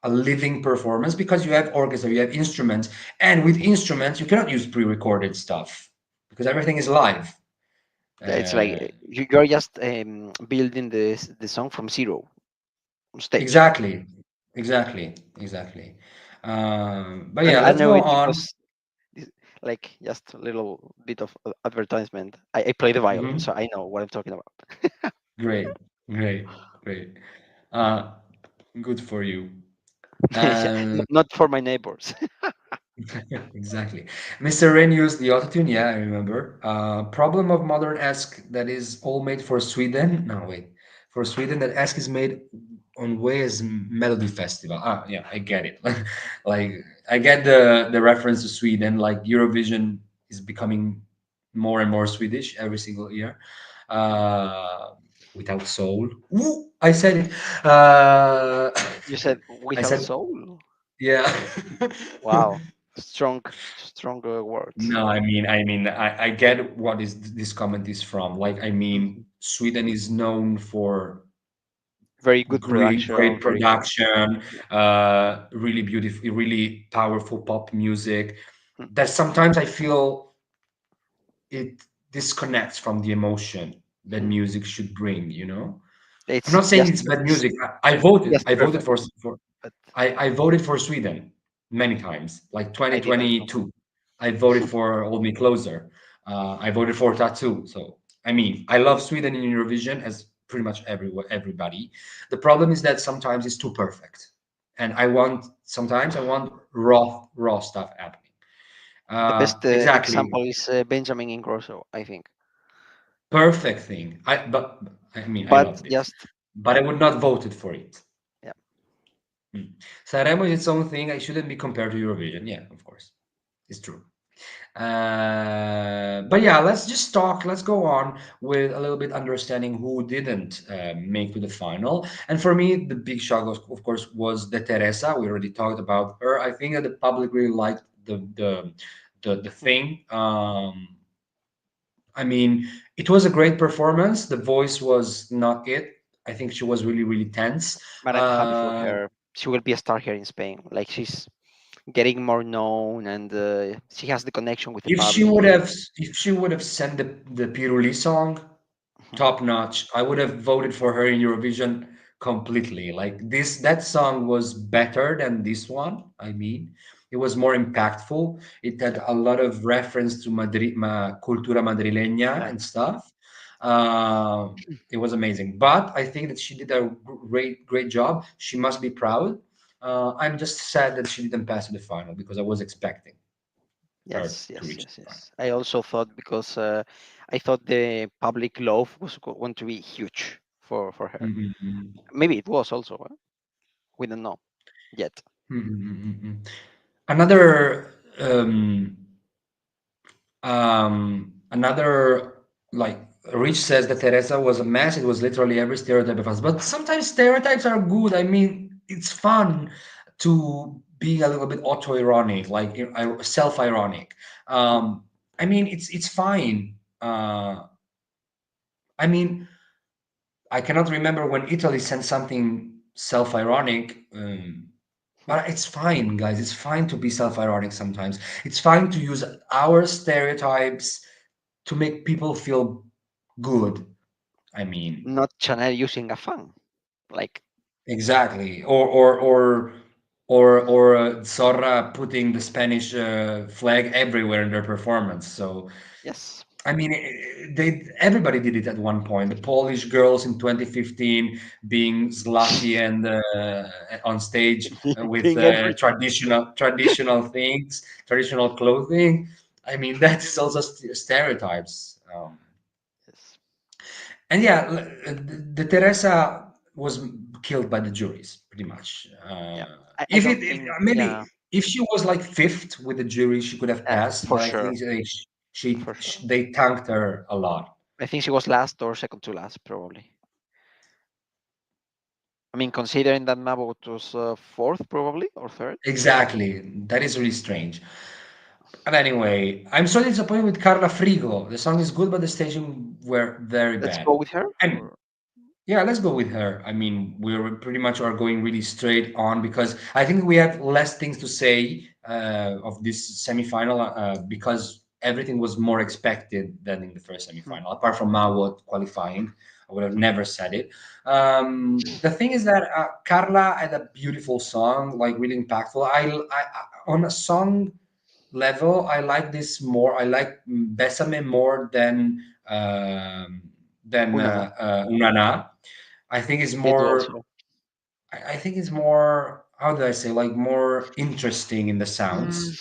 a living performance because you have orchestra, you have instruments, and with instruments you cannot use pre-recorded stuff because everything is live.
Yeah, it's like
Uh,
you're just building the song from zero on stage.
exactly, exactly. But
And
yeah,
I
let's
know
go
it
on.
because like just a little bit of advertisement. I play the violin,
Mhm.
so I know what I'm talking about.
Great, great, great. Uh, good for you.
Yeah,
And
not for my neighbors.
exactly. Mr. Rain used the autotune. Yeah, I remember. Problem of modern esque that is all made for Sweden. No, wait. For Sweden, that esque is made on way as Melody Festival. Ah, yeah, I get it. Like, I get the reference to Sweden. Like Eurovision is becoming more and more Swedish every single year. Uh, Without soul. Ooh, I said it.
You said
I
without
said,
soul.
yeah.
Wow, strong, strong words.
No, I get what is this comment is from. Like, I mean,
Mhm.
Sweden is known for
Very good
great
production. Very good.
production, really beautiful, really powerful pop music.
Mm.
That sometimes I feel it disconnects from the emotion that
Mm.
music should bring. I'm
It's
not saying
just
it's bad music. I voted.
just
I voted
perfect.
for
But
I voted for Sweden many times, like
I didn't know.
2022. I voted for Hold Me Closer. I voted for Tattoo. So, I mean, I love Sweden in Eurovision as pretty much everybody. The problem is that sometimes it's too perfect. And sometimes I want raw stuff happening.
The best
Exactly.
example is Benjamin Ingrosso, I think.
Perfect thing. I
But
loved it.
just
But I would not voted for it.
yeah,
Mm. Sanremo is its own thing. I shouldn't be compared to Eurovision. Yeah, of course. It's true. But yeah, let's just talk. Let's go on with a little bit understanding who didn't make to the final. And for me, the big shock, of course, was DeTeresa. We already talked about her. I think that the public really liked the
mm,
thing. I mean, it was a great performance. The voice was not it. I think she was really, really tense.
but I'm happy for
Uh,
her. She will be a star here in Spain. Like she's getting more known, and she has the connection with the
If she would
public.
have, if she would have sent the Piruli song,
Mhm.
top notch. I would have voted for her in Eurovision completely. Like this, that song was better than this one. I mean, it was more impactful. It
Yeah,
had a lot of reference to cultura madrileña
yeah.
and stuff. It was amazing. But I think that she did a great job. She must be proud. I'm just sad that she didn't pass to the final because I was expecting her
Yes,
to
yes,
reach
yes,
the final.
yes. I also thought because I thought the public love was going to be huge for her.
Mhm,
Maybe it was also. We don't know yet.
mhm, mhm, mhm. Another another like Rich says that Teresa was a mess. It was literally every stereotype of us. But sometimes stereotypes are good. I mean, it's fun to be a little bit auto-ironic, like self-ironic. I mean, it's fine. I mean, I cannot remember when Italy sent something self-ironic.
Hmm.
But it's fine, guys. It's fine to be self-ironic sometimes. It's fine to use our stereotypes to make people feel good. I mean,
Not Chanel using a fan. Like,
exactly. Or Zorra putting the Spanish flag everywhere in their performance. So
yes,
I mean, they everybody did it at one point. The Polish girls in 2015 being slutty and on stage with
being everything.
traditional things, traditional clothing. I mean, that is also stereotypes.
Yes.
And yeah, the Teresa was killed by the juries, pretty much.
Yeah. I
If
don't
it if,
think.
maybe
Yeah.
if she was like fifth with the jury, she could have passed.
For
But I
sure.
think
For sure.
they thanked her a lot.
I think she was last or second to last, probably. I mean, considering that Mabot was fourth, probably, or third.
Exactly. That is really strange. But anyway, I'm so disappointed with Carla Frigo. The song is good, but the staging were very
Let's go
bad.
with her.
And
Or
yeah, let's go with her. I mean, we're pretty much are going really straight on because I think we have less things to say of this semifinal because everything was more expected than in the first
hmm,
semifinal. Apart from Mawot qualifying, I would have never said it. The thing is that Carla had a beautiful song, like really impactful. On a song level, I like this more. I like Bésame more than
Únana.
Unana. I think it's
Me too
more.
also.
I think it's more. How do I say? Like more interesting in the
Mm.
sounds.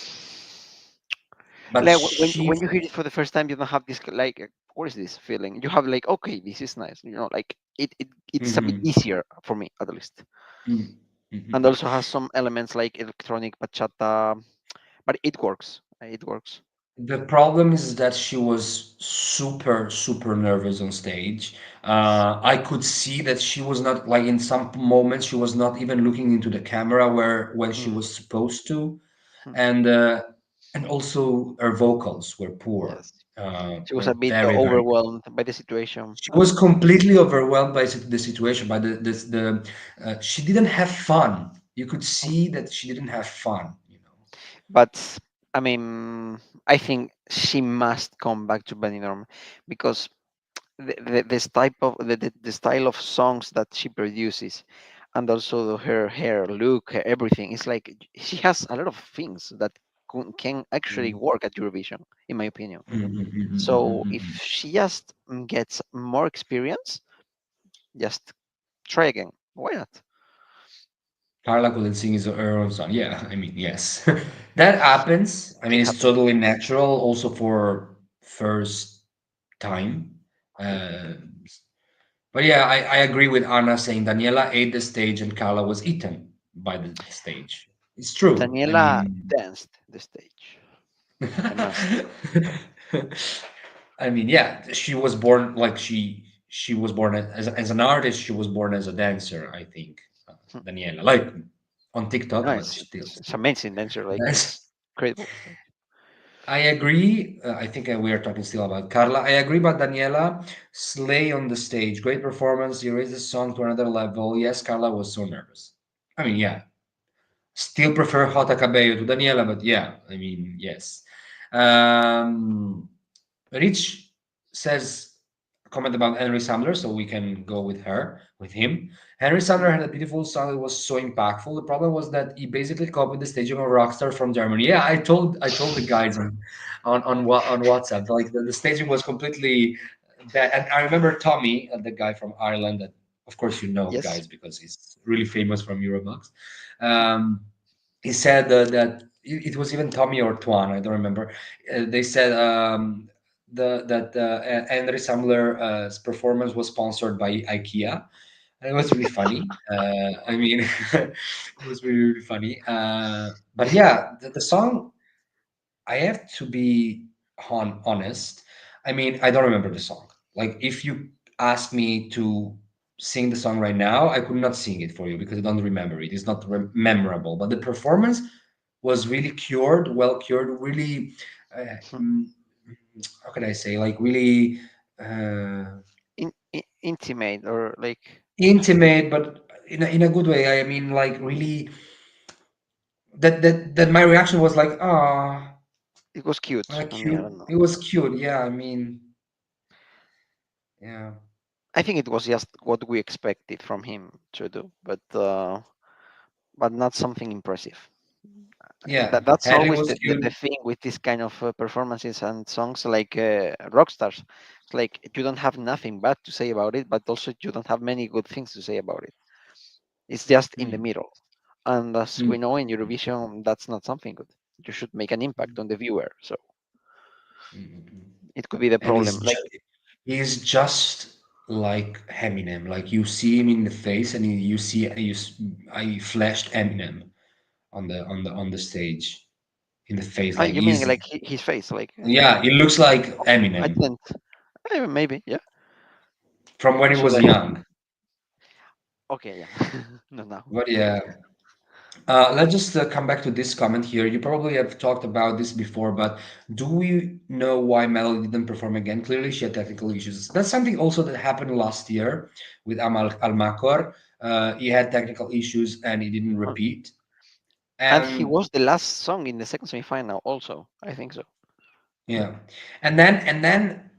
But
Like
she.
when you hear it for the first time, you don't have this like, what is this feeling? You have like, okay, this is nice. Like it's a bit
Mhm,
easier for me at least,
mhm,
and
mhm.
also has some elements like electronic bachata, but it works. It works.
The problem is that she was super nervous on stage.
Yes.
I could see that she was not like in some moments she was not even looking into the camera where when she
Mm.
was supposed to,
Hmm.
and uh, and also her vocals were poor,
Yes. She was a
were
bit
very.
overwhelmed by the situation.
She was completely overwhelmed by the situation, by the she didn't have fun. You could see that she didn't have fun, you know.
But I mean, I think she must come back to Benidorm because this type of the style of songs that she produces, and also her hair, look, her everything. It's like she has a lot of things that can actually
Mm.
work at Eurovision, in my opinion.
Mm, mm, mm, mm, mm,
So
mm,
if
mm.
she just gets more experience, just try again. Why not?
Carla couldn't sing her own song. Yeah, I mean, yes, that happens. I mean,
It
it's
happens.
totally natural, also for first time.
Hmm.
Uh, but yeah, I agree with Anna saying Daniela ate the stage and Carla was eaten by the stage. It's true. I
Daniela
mean,
danced the stage. I must.
I mean, yeah, she was born like she was born as an artist. She was born as a dancer. I think
Hmm.
Daniela, like on
No,
TikTok, but
it's amazing dancer. Like
yes.
it's incredible.
I agree. I think we are talking still about Carla. I agree about Daniela. Slay on the stage. Great performance. You raised the song to another level. Yes, Carla was so nervous. I mean, yeah. Still prefer Jota Cabello to Daniela, but yeah, I mean, yes. Um, Rich says a comment about Henry Sandler, so we can go with him. Henry Sandler had a beautiful song that was so impactful. The problem was that he basically copied the staging of a rock star from Germany. Yeah, I told the guys on WhatsApp, like the staging was completely bad. And I remember Tommy, the guy from Ireland, that of course you know,
Yes.
guys, because he's really famous from Eurobox. Um, he said that it was even Tommy or Tuan, I don't remember. They said that Henry Sandler's performance was sponsored by IKEA. And it was really funny. I mean, it was really, really funny. But yeah, the song, I have to be honest. I mean, I don't remember the song. Like, if you ask me to sing the song right now, I could not sing it for you because I don't remember it. It's not memorable. But the performance was really cured, well cured, really. Uh,
Hmm.
mm, how can I say? Like, really uh,
Intimate or like
intimate, but in a good way. I mean, like, really. That my reaction was like, ah,
it was cute. I mean, I
cute.
don't know.
It was cute. Yeah, I mean, yeah.
I think it was just what we expected from him to do, but not something impressive.
Yeah,
That's
Henry
always
was
the
cute.
thing with this kind of performances and songs like rock stars. It's like you don't have nothing bad to say about it, but also you don't have many good things to say about it. It's just in the
Mm,
middle. And as
mm,
we know in Eurovision, that's not something good. You should make an impact on the viewer. So
mm.
it could be the
And
problem. Like,
he's just like Eminem. Like, you see him in the face, and you see I flashed Eminem on the stage in the face. Like,
you mean
he's,
like his face? Like,
yeah, it looks like
I
Eminem
didn't. Maybe, yeah.
from when he
Should
was
I?
young.
Okay, yeah. No, no.
But yeah, let's just come back to this comment here. You probably have talked about this before, but do we know why Melody didn't perform again? Clearly, she had technical issues. That's something also that happened last year with Amal Almacor. He had technical issues and he didn't repeat.
And he
And
was the last song in the second semifinal, also. I think so.
yeah, and then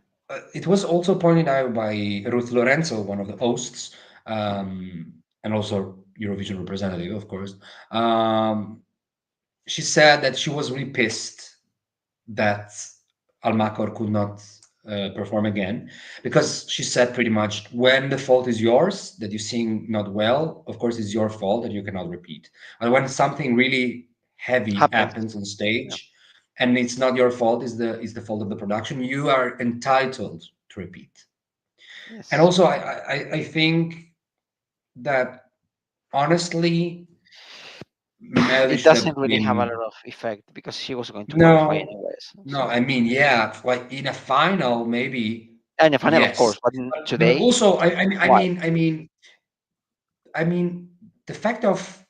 it was also pointed out by Ruth Lorenzo, one of the hosts,
Mhm.
and also Eurovision representative, of course. Um, she said that she was really pissed that Almacor could not perform again because she said pretty much, when the fault is yours, that you sing not well, of course it's your fault and you cannot repeat. And when something really heavy
Happens.
happens on
Yeah.
stage and it's not your fault, is the fault of the production, you are entitled to repeat. And
Yes.
also I think that, honestly, Melody
It
should
doesn't
have
really have a
been.
lot of effect because she was going to qualify
No,
anyways.
no, I
So,
mean, yeah, like in a final, maybe,
and the final, of
yes.
course, but
But
today,
also, I mean, I
why?
mean, I mean, I mean, the fact of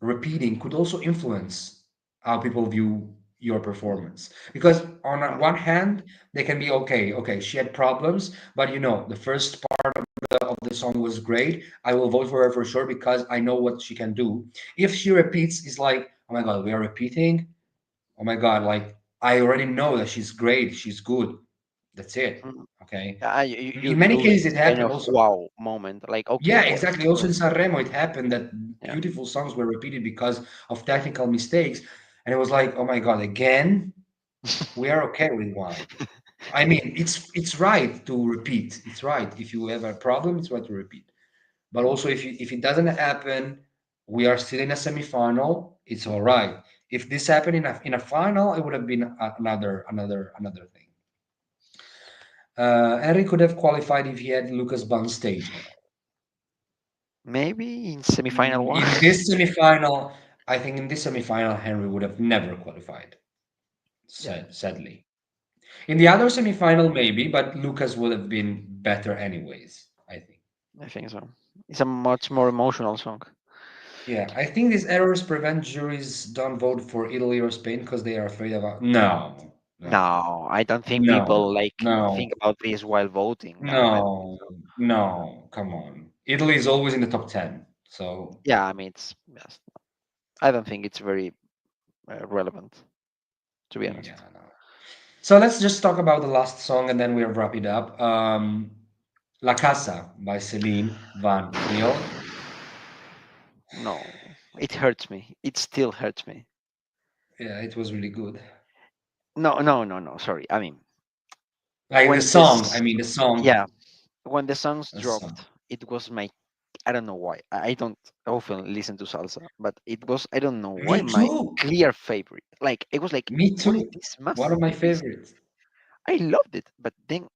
repeating could also influence how people view your performance. Because on
Uh,
one hand, they can be okay, okay, she had problems, but the first part of the song was great. I will vote for her for sure because I know what she can do. If she repeats, it's like, oh my God, we are repeating. Oh my God, like, I already know that she's great, she's good. That's it.
mm,
Okay.
you
In many
lose
cases, it
this kind
happened
of
also.
wow moment. Like,
Yeah,
okay, well,
exactly. Also in
sure.
Sanremo, it happened that
Yeah.
beautiful songs were repeated because of technical mistakes. And it was like, oh my God, again, we are okay with one. I mean, it's right to repeat. It's right. If you have a problem, it's right to repeat. But also, if it doesn't happen, we are still in a semifinal. It's all right. If this happened in a final, it would have been another thing. Henry could have qualified if he had Lucas Bunn staging.
Maybe in semifinal one.
In this semifinal, I think in this semifinal, Henry would have never qualified.
Yeah,
Sadly, in the other semifinal, maybe, but Lucas would have been better anyways. I think.
I think so. It's a much more emotional song.
Yeah, I think these errors prevent juries don't vote for Italy or Spain because they are afraid of. No, no,
No, I don't think
no,
people like
no,
think about this while voting. No, I don't think
no,
so.
no. Come on, Italy is always in the top 10. So
Yeah, I mean, it's yes. I don't think it's very relevant, to be
yeah,
honest.
no. So let's just talk about the last song and then we'll wrap it up. La Casa by Celine Van Heel.
No, it hurts me. It still hurts me.
Yeah, it was really good.
No, no, no, no. Sorry. I mean,
Like the
when
song, I
this,
mean the
yeah,
song,
when the songs
the song.
dropped, it was my. I don't know why. I don't often listen to salsa, but it was. I don't know why
Me
my
too.
clear favorite. Like it was like,
Me
what is
too.
this
One of my
masterpiece?
favorites.
I loved it, but then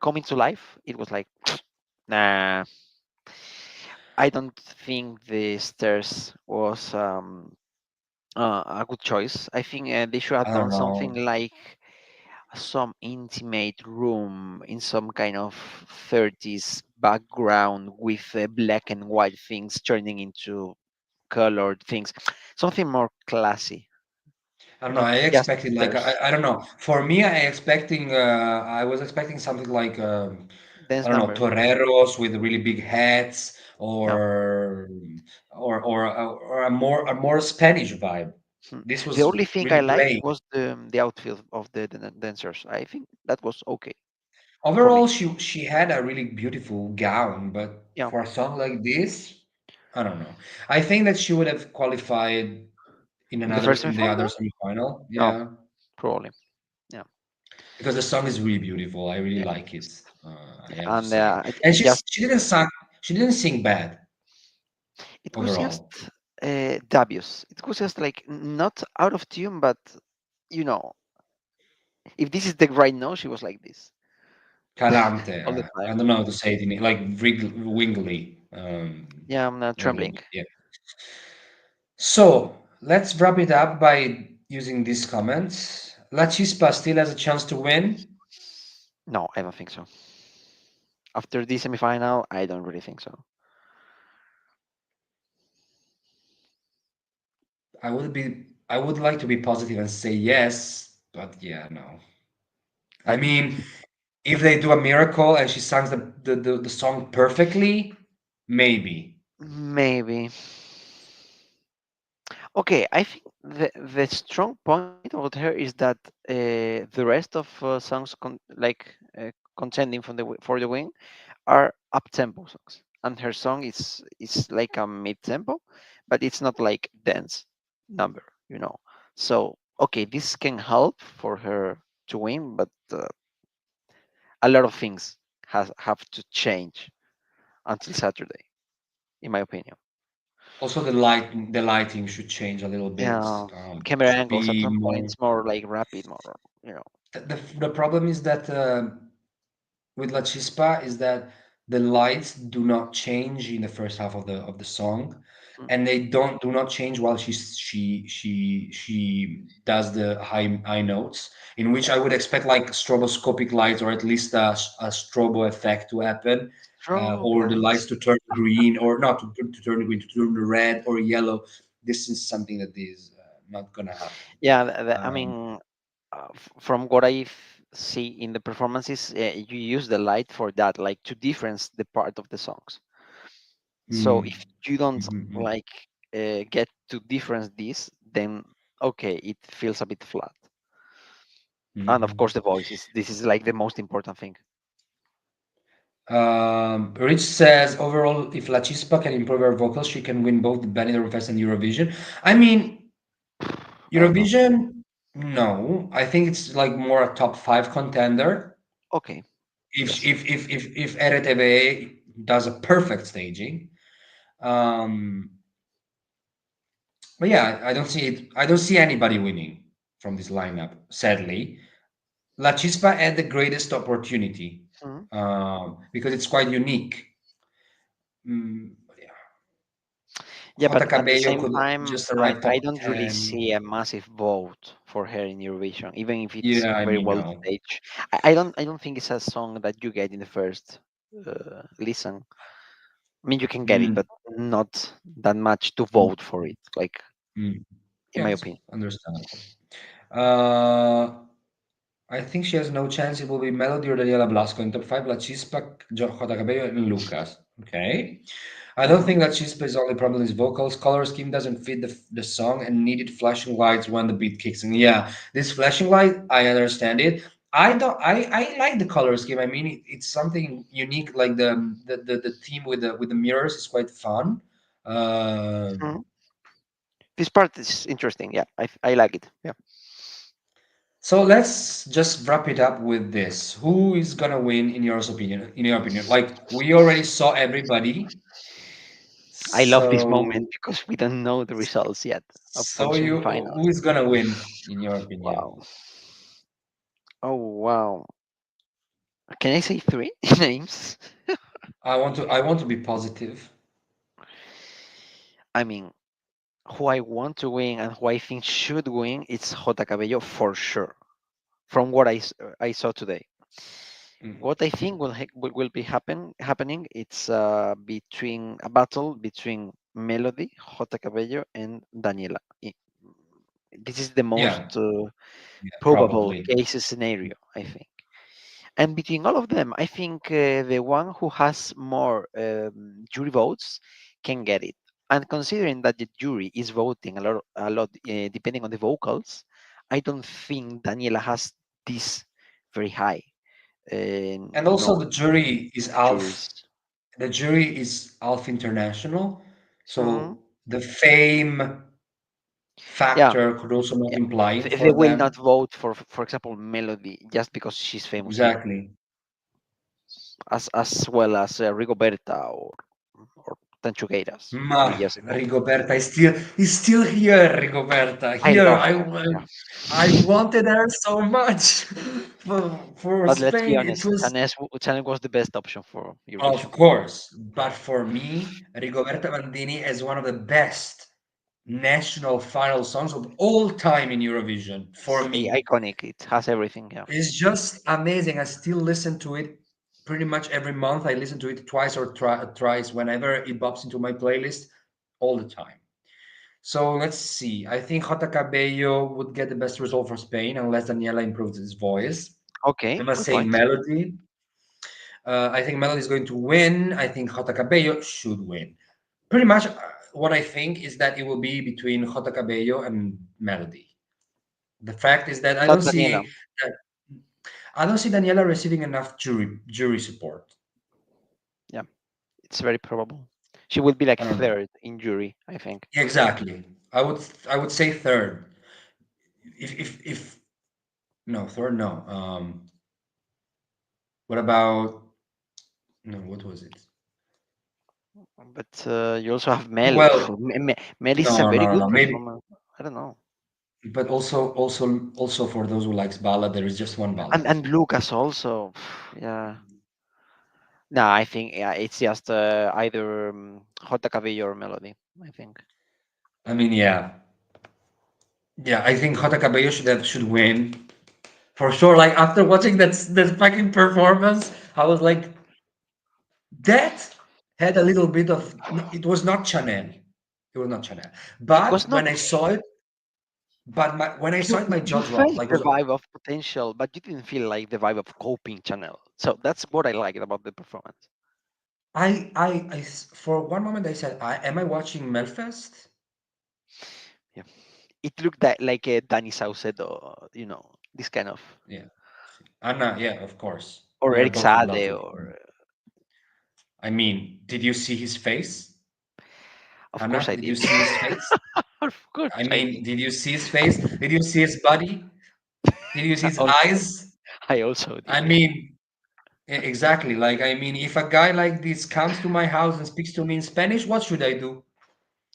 coming to life, it was like, nah. I don't think the stairs was a good choice. I think they should
I
have
don't
done something
know.
like some intimate room in some kind of 30s background with black and white things turning into colored things, something more classy,
I don't know.
not
I
just
expected like
stairs.
I don't know. For me, I was expecting something like I
Dance
don't know,
number.
toreros with really big hats,
No.
or a more Spanish vibe.
Hmm.
This
The
was
only thing I
really
liked
plain.
was the outfit of the dancers. I think that was okay for me.
Overall, she had a really beautiful gown, but
Yeah.
for a song like this, I don't know. I think that she would have qualified
In the first
in the other
semifinal?
semifinal.
No,
Yeah,
probably. Yeah.
because the song is really beautiful. I really
Yeah.
like it. I have to
And
say. And
just
she didn't sing bad
it was just
overall.
dubious. It was just like not out of tune, but you know, if this is the right note, she was like this
Calante.
all the
I
time.
don't know how to say it in like wingly.
Yeah, I'm
A little
trembling.
bit. Yeah. So let's wrap it up by using these comments. La Chispa still has a chance to win.
No, I don't think so. After this semifinal, I don't really think so.
I would like to be positive and say yes, but yeah, no. I mean, if they do a miracle and she sings the song perfectly, maybe.
Maybe. Okay, I think the strong point about her is that the rest of songs contending for the win are up tempo songs, and her song is like a mid tempo, but it's not like dance number, you know. So okay, this can help for her to win, but a lot of things has have to change until Saturday, in my opinion.
Also, the lighting should change a little bit.
Yeah, camera
Should
angles at
be
some
more.
points more like rapid, more you know.
The problem is that with La Chispa is that the lights do not change in the first half of the song,
Mm.
and they don't do not change while she does the high notes, in which
Yeah,
I would expect like stroboscopic lights or at least a strobo effect to happen,
strobe
or the lights
lights.
to turn green or not to turn green to turn red or yellow. This is something that is not gonna happen.
Yeah, I
Um,
mean, from what I see in the performances, you use the light for that, like to difference the part of the songs. So
mm,
if you don't
mm, mm,
like get to difference this, then okay, it feels a bit flat. And of course,
mm.
the voices. This is like the most important thing.
Rich says overall, if La Chispa can improve her vocals, she can win both the Benidorm Fest and Eurovision. I mean,
I don't know.
Eurovision, no. I think it's like more a top five contender.
Okay.
If
Yes.
if if if if RTV does a perfect staging, um, but yeah, I don't see it. I don't see anybody winning from this lineup. Sadly, La Chispa had the greatest opportunity
Mhm.
because it's quite unique. Yeah.
Yeah,
J
but at the
Cabello
same
could
time,
just arrive
I
top
don't really
10.
see a massive vote for her in Eurovision, even if it's
Yeah, I
very
mean,
well
no.
staged. I don't think it's a song that you get in the first listen. I mean, you can get it,
Mm,
but not that much to
mm,
vote for it, like
mm.
in my
Yes,
opinion.
understandable. Uh, I think she has no chance. It will be Melody or Daniela Blasco in top five. La Chispa, J Cabello, and Lucas. Okay. I don't think that Chispa's only problem is vocals. Color scheme doesn't fit the song and needed flashing lights when the beat kicks in. Yeah, this flashing light, I understand it. I don't. I like the color scheme. I mean, it's something unique. Like the theme with the mirrors is quite fun. Uh,
Mhm. This part is interesting. Yeah, I like it. Yeah.
so let's just wrap it up with this. Who is gonna win in your opinion? In your opinion, like we already saw everybody.
I love this moment
So
because we don't know the results yet of
so you
semifinals.
who is gonna win in your opinion?
Wow. Oh wow. Can I say three names?
I want to be positive.
I mean, who I want to win and who I think should win, it's J Cabello for sure. From what I saw today,
Mm.
what I think will be happening, it's between a battle between Melody, J Cabello, and Daniela. This is the most
Yeah, yeah,
probable
probably.
case scenario, I think. And between all of them, I think the one who has more jury votes can get it. And considering that the jury is voting a lot depending on the vocals, I don't think Daniela has this very high
And also
no
the jury is Alf.
juries.
The jury is Alf International,
Mhm.
so the fame
Yeah,
factor could also not
yeah.
implying
They
for
will not
them.
vote for example, Melody just because she's famous here,
Exactly.
as well as Rigoberta or Tanchugueiras
Ma
3 years ago.
Rigoberta is still here, Rigoberta.
I
Here,
love
I
her. Yeah.
I wanted her so much for
But let's be
Spain. It
honest,
was,
Chanel was the best option for
of
Eurovision.
course, but for me, Rigoberta Bandini is one of the best national final songs of all time in Eurovision. For
It's
me,
iconic. It has everything. Yeah.
it's just amazing. I still listen to it pretty much every month. I listen to it twice or thrice whenever it pops into my playlist, all the time. So let's see. I think Jota Cabello would get the best result for Spain unless Daniela improves his voice.
Okay.
I must
Good
say
point.
Melody. I think Melody is going to win. I think Jota Cabello should win. Pretty much what I think is that it will be between Jota Cabello and Melody. The fact is that
Not Daniela.
that I don't see Daniela receiving enough jury support.
Yeah. It's very probable. She will be like
I don't know.
third in jury, I think.
Exactly. I would say third. If no third no. What about no? What was it?
But you also have Mel.
Well,
Mel is a
no, no,
very
no,
good
no. Maybe,
performer. I don't know.
but also for those who likes ballad, there is just one ballad.
And Lucas also. Yeah. No, I think yeah, it's just either J Cabello or Melody. I think.
I mean, yeah, yeah. I think Jota Cabello should win for sure. Like after watching that fucking performance, I was like, that had a little bit of. No, it was not Chanel. It was not Chanel.
It was
But
not.
when I saw it, my jaw
You
dropped.
felt
Like,
the
was
vibe of potential, but you didn't feel like the vibe of coping channel. So that's what I liked about the performance.
for one moment I said, am I watching Melfest?
Yeah, it looked that like a Danny Saucedo, this kind of,
Yeah, Anna. Yeah, of course.
or
We are
Eric
both in love
Sade,
with him.
or
I mean, did you see his face?
of course
Anna,
I
did you
did.
see his face?
Of course
I
I
mean,
did.
did you see his face? Did you see his body? Did you see his
Also,
eyes?
I also
I
did. Yeah.
mean, exactly. Like, I mean, if a guy like this comes to my house and speaks to me in Spanish, what should I do?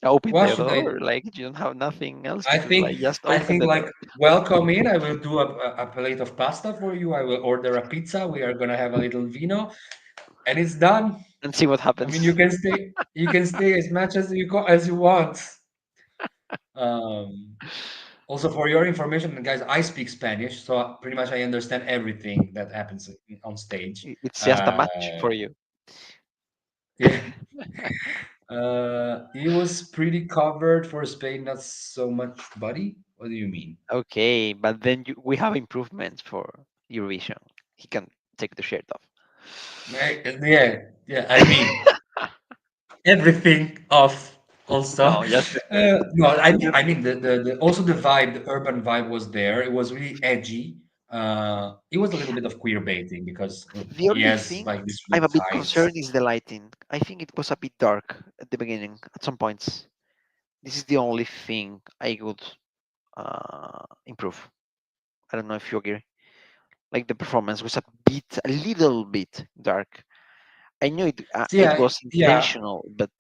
Open
What
the
should I
door,
do?
like you don't have nothing else to
I
do.
think,
Like just
I
open
think
the
like,
door
welcome in. I will do a plate of pasta for you. I will order a pizza. We are gonna have a little vino, and it's done.
and see what
I mean, you
happens.
can stay. You can stay as much as you want. Um, Also, for your information, guys, I speak Spanish, so pretty much I understand everything that happens on stage.
It's just a
Uh,
match for you.
yeah, he was pretty covered for Spain, not so much body. What do you mean?
Okay, but then we have improvements for Eurovision. He can take the shirt off.
Yeah, yeah. I mean, everything off also.
No, just
No,
the
I mean the also the vibe, the urban vibe was there. It was really edgy. It was a little bit of queer baiting because
the
he
only
has
thing
like these
I'm
red
a bit
tights.
concerned is the lighting. I think it was a bit dark at the beginning at some points. This is the only thing I could improve. I don't know if you agree. Like the performance was a little bit dark. I knew
So
it
yeah,
was
yeah,
intentional, but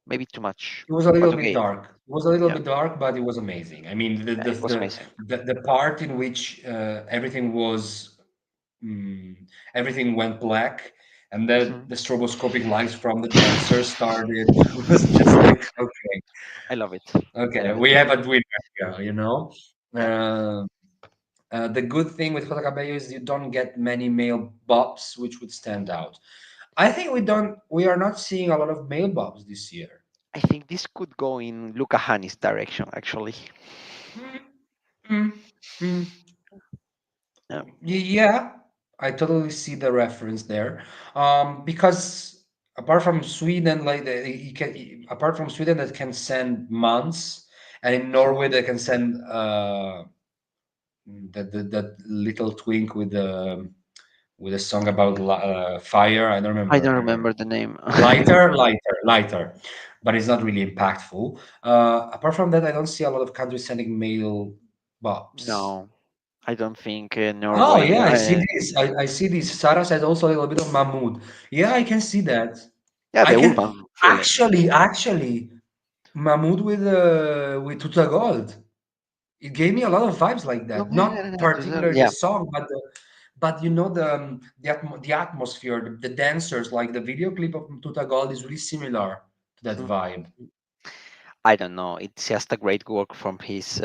maybe too much.
it was a little
But
bit
okay,
dark. It was a little
yeah,
bit dark, but it was amazing. I mean,
it was amazing.
the part in which everything was everything went black, and then
Mhm.
the stroboscopic lights from the dancers started. Was just like, okay,
I love it. I
okay,
love it.
we have a winner here, you know.
Yeah,
Uh, the good thing with Jota Cabello is you don't get many male bops which would stand out. I think we are not seeing a lot of male bops this year.
I think this could go in Luca Hani's direction. Actually,
Mm, mm, mm.
yeah.
Yeah, I totally see the reference there. Because apart from Sweden, like apart from Sweden that can send months, and in
Mhm.
Norway they can send that little twink with a song about fire. I don't
I
remember
don't
her.
remember the name.
Lighter, but it's not really impactful. Apart from that, I don't see a lot of countries sending male bops.
No, I don't think
Oh
Norway.
yeah, I see this. I see this. Sarah says also a little bit of Mahmood. Yeah, I can see that.
Yeah,
I
the
can
urban feeling.
actually Mahmood with Tuta Gold. It gave me a lot of vibes like that. Not particularly the
Yeah.
song, but you know the atmosphere, the dancers, like the video clip of Tuta Gold is really similar to that
Mhm.
vibe.
I don't know. It's just a great work from his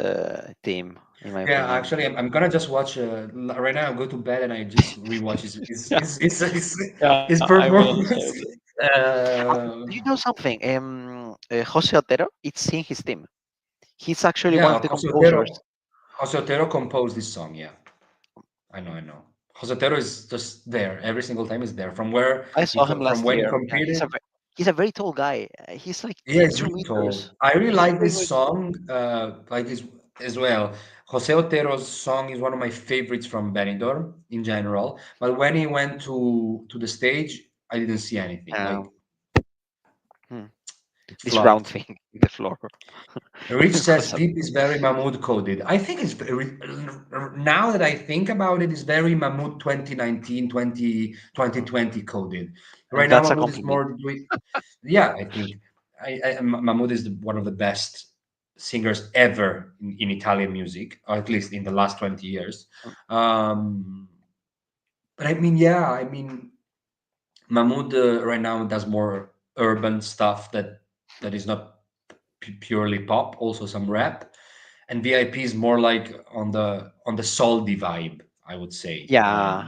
team, in my
Yeah,
opinion.
actually, I'm gonna just watch right now. I go to bed and I just rewatch
Yeah,
his
I will also say
performance.
that.
Uh,
Do you know something? Jose Otero, it's in his team. He's actually one of
yeah,
the composers.
Jose Otero composed this song. Yeah, I know. Jose Otero is just there every single time. Is there
I saw him
from
last
when he
year. Yeah,
competed.
he's a very tall guy. He's like
Yeah, it's
2
really
meters.
tall. I really
He's
like
very,
this
very tall.
song, as well. Jose Otero's song is one of my favorites from Benidorm in general. But when he went to the stage, I didn't see anything.
Yeah.
Like
Hmm.
it
This round
flopped.
thing in the floor.
Rich says
Was a-
Veep is very Mahmood coded. I think it's very, now that I think about it, it's very Mahmood 2019, 2020 coded. Right
and
now,
that's a
Mahmood is
compliment.
more doing, yeah, I think Mahmood is one of the best singers ever in Italian music, or at least in the last 20 years. Um, but I mean, yeah, I mean, Mahmood right now does more urban stuff that is not purely pop, also some rap, and VIP is more like on the salty vibe, I would say.
Yeah,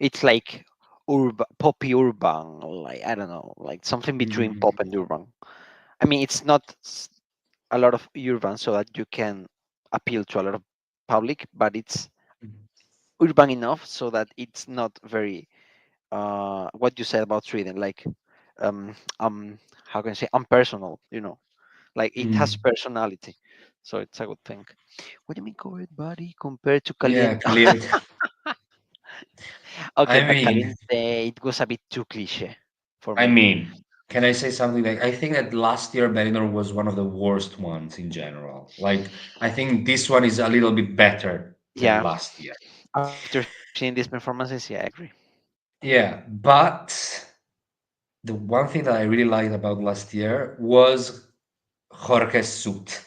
it's like poppy urban, like I don't know, like something between
Mm,
pop and urban. I mean, it's not a lot of urban so that you can appeal to a lot of public, but it's urban enough so that it's not very what you said about Sweden, like um um how can I say unpersonal, like it has
mm.
personality, so it's a good thing. What do you mean covered body compared to
Yeah,
caliente?
caliente.
Okay,
I
but
mean,
caliente it was a bit too cliche for
I
me.
mean, can I say something like I think that last year Benidorm was one of the worst ones in general. Like I think this one is a little bit better than
Yeah,
last year.
after seeing these performances, yeah, I agree.
Yeah, but the one thing that I really liked about last year was Jorge's suit.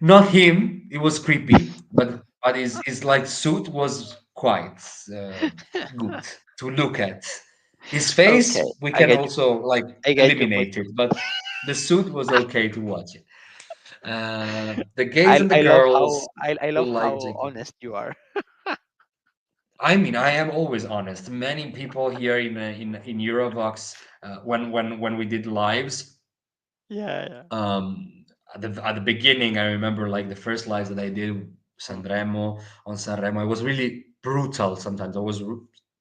Not him, it was creepy, but his like suit was quite good to look at. His
Okay,
face we
I
can
get you.
also like
I get your point.
eliminate it, but the suit was okay to watch it. The gays and the
I love
girls
how I
who
love
like
how
Jacob.
honest you are.
I mean, I am always honest. Many people here in Eurovox, when we did lives,
Yeah, yeah.
at the beginning, I remember like the first lives that I did
Mm.
Sanremo on Sanremo. It was really brutal. Sometimes it was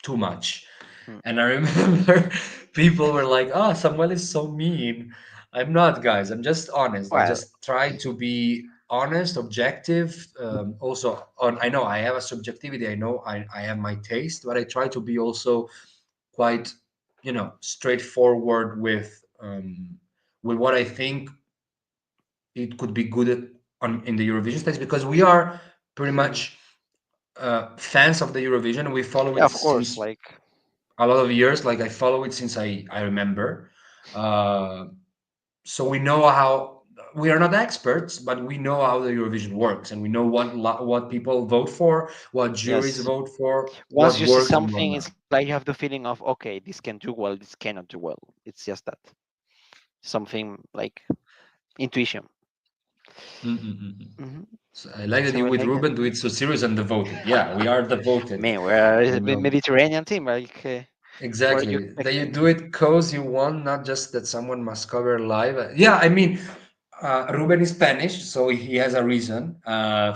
too much.
Hmm.
And I remember people were like, "Oh, Samuel is so mean." I'm not, guys. I'm just honest. I
Well,
just try to be honest, objective. Also, on I know I have a subjectivity. I know I have my taste, but I try to be also quite, straightforward with what I think it could be good in the Eurovision stage, because we are pretty
hmm.
much fans of the Eurovision. We follow
Yeah,
it
of course.
since
Like,
a lot of years. Like I follow it since I remember. Uh, so we know how. We are not experts, but we know how the Eurovision works, and we know what people vote for, what juries
yes.
vote for,
Once
what
you see
works and what
something,
not.
it's like you have the feeling of, okay, this can do well, this cannot do well. It's just that something like intuition.
Mm-mm-mm.
Hmm.
So I like that
So
you
we
with
like that.
Ruben do it so serious and devoted. Yeah, we are devoted.
Man, we're a
And
Mediterranean team. Like, what are you
exactly. That you
expecting?
do it cause you want, not just that someone must cover live. Yeah, I mean, Ruben is Spanish, so he has a reason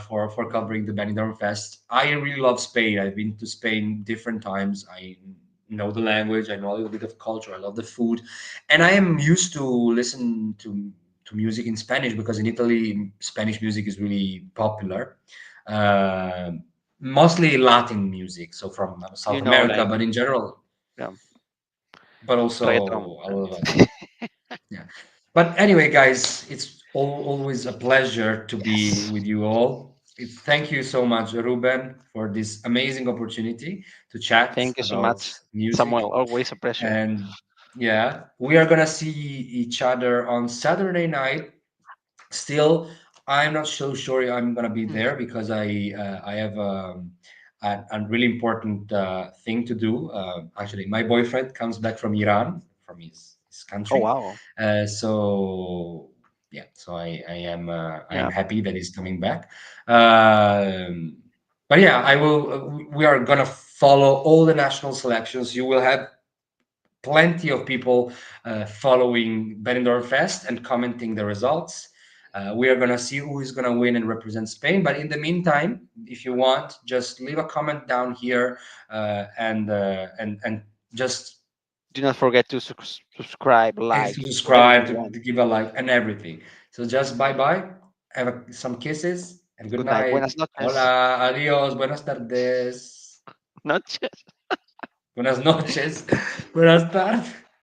for covering the Benidorm Fest. I really love Spain. I've been to Spain different times. I know the language. I know a little bit of culture. I love the food, and I am used to listen to music in Spanish, because in Italy, Spanish music is really popular. Uh, Mostly Latin music, so from South America,
Like,
but in general,
yeah,
but also
reggaeton.
a lot of other. Yeah. But anyway, guys, it's always a pleasure to be
Yes.
with you all. Thank you so much, Ruben, for this amazing opportunity to chat
Thank you so
about
much,
music.
Samuel. Always a pleasure.
And yeah, we are gonna see each other on Saturday night. Still, I'm not so sure I'm gonna be
Hmm.
there, because I have a really important thing to do. Actually, my boyfriend comes back from Iran, from his
Oh
country.
wow.
So yeah, so I am
Yeah.
happy that he's coming back. Um, but yeah, I will. We are gonna follow all the national selections. You will have plenty of people following Benidorm Fest and commenting the results. We are gonna see who is gonna win and represent Spain. But in the meantime, if you want, just leave a comment down here, and just
Do not forget to subscribe, like,
to
whatever you
subscribe,
want.
to give a like, and everything. So just bye bye. Have some kisses and good
Good night.
night.
Buenas noches.
Hola, adios, buenas tardes,
Noches.
buenas noches, buenas tardes.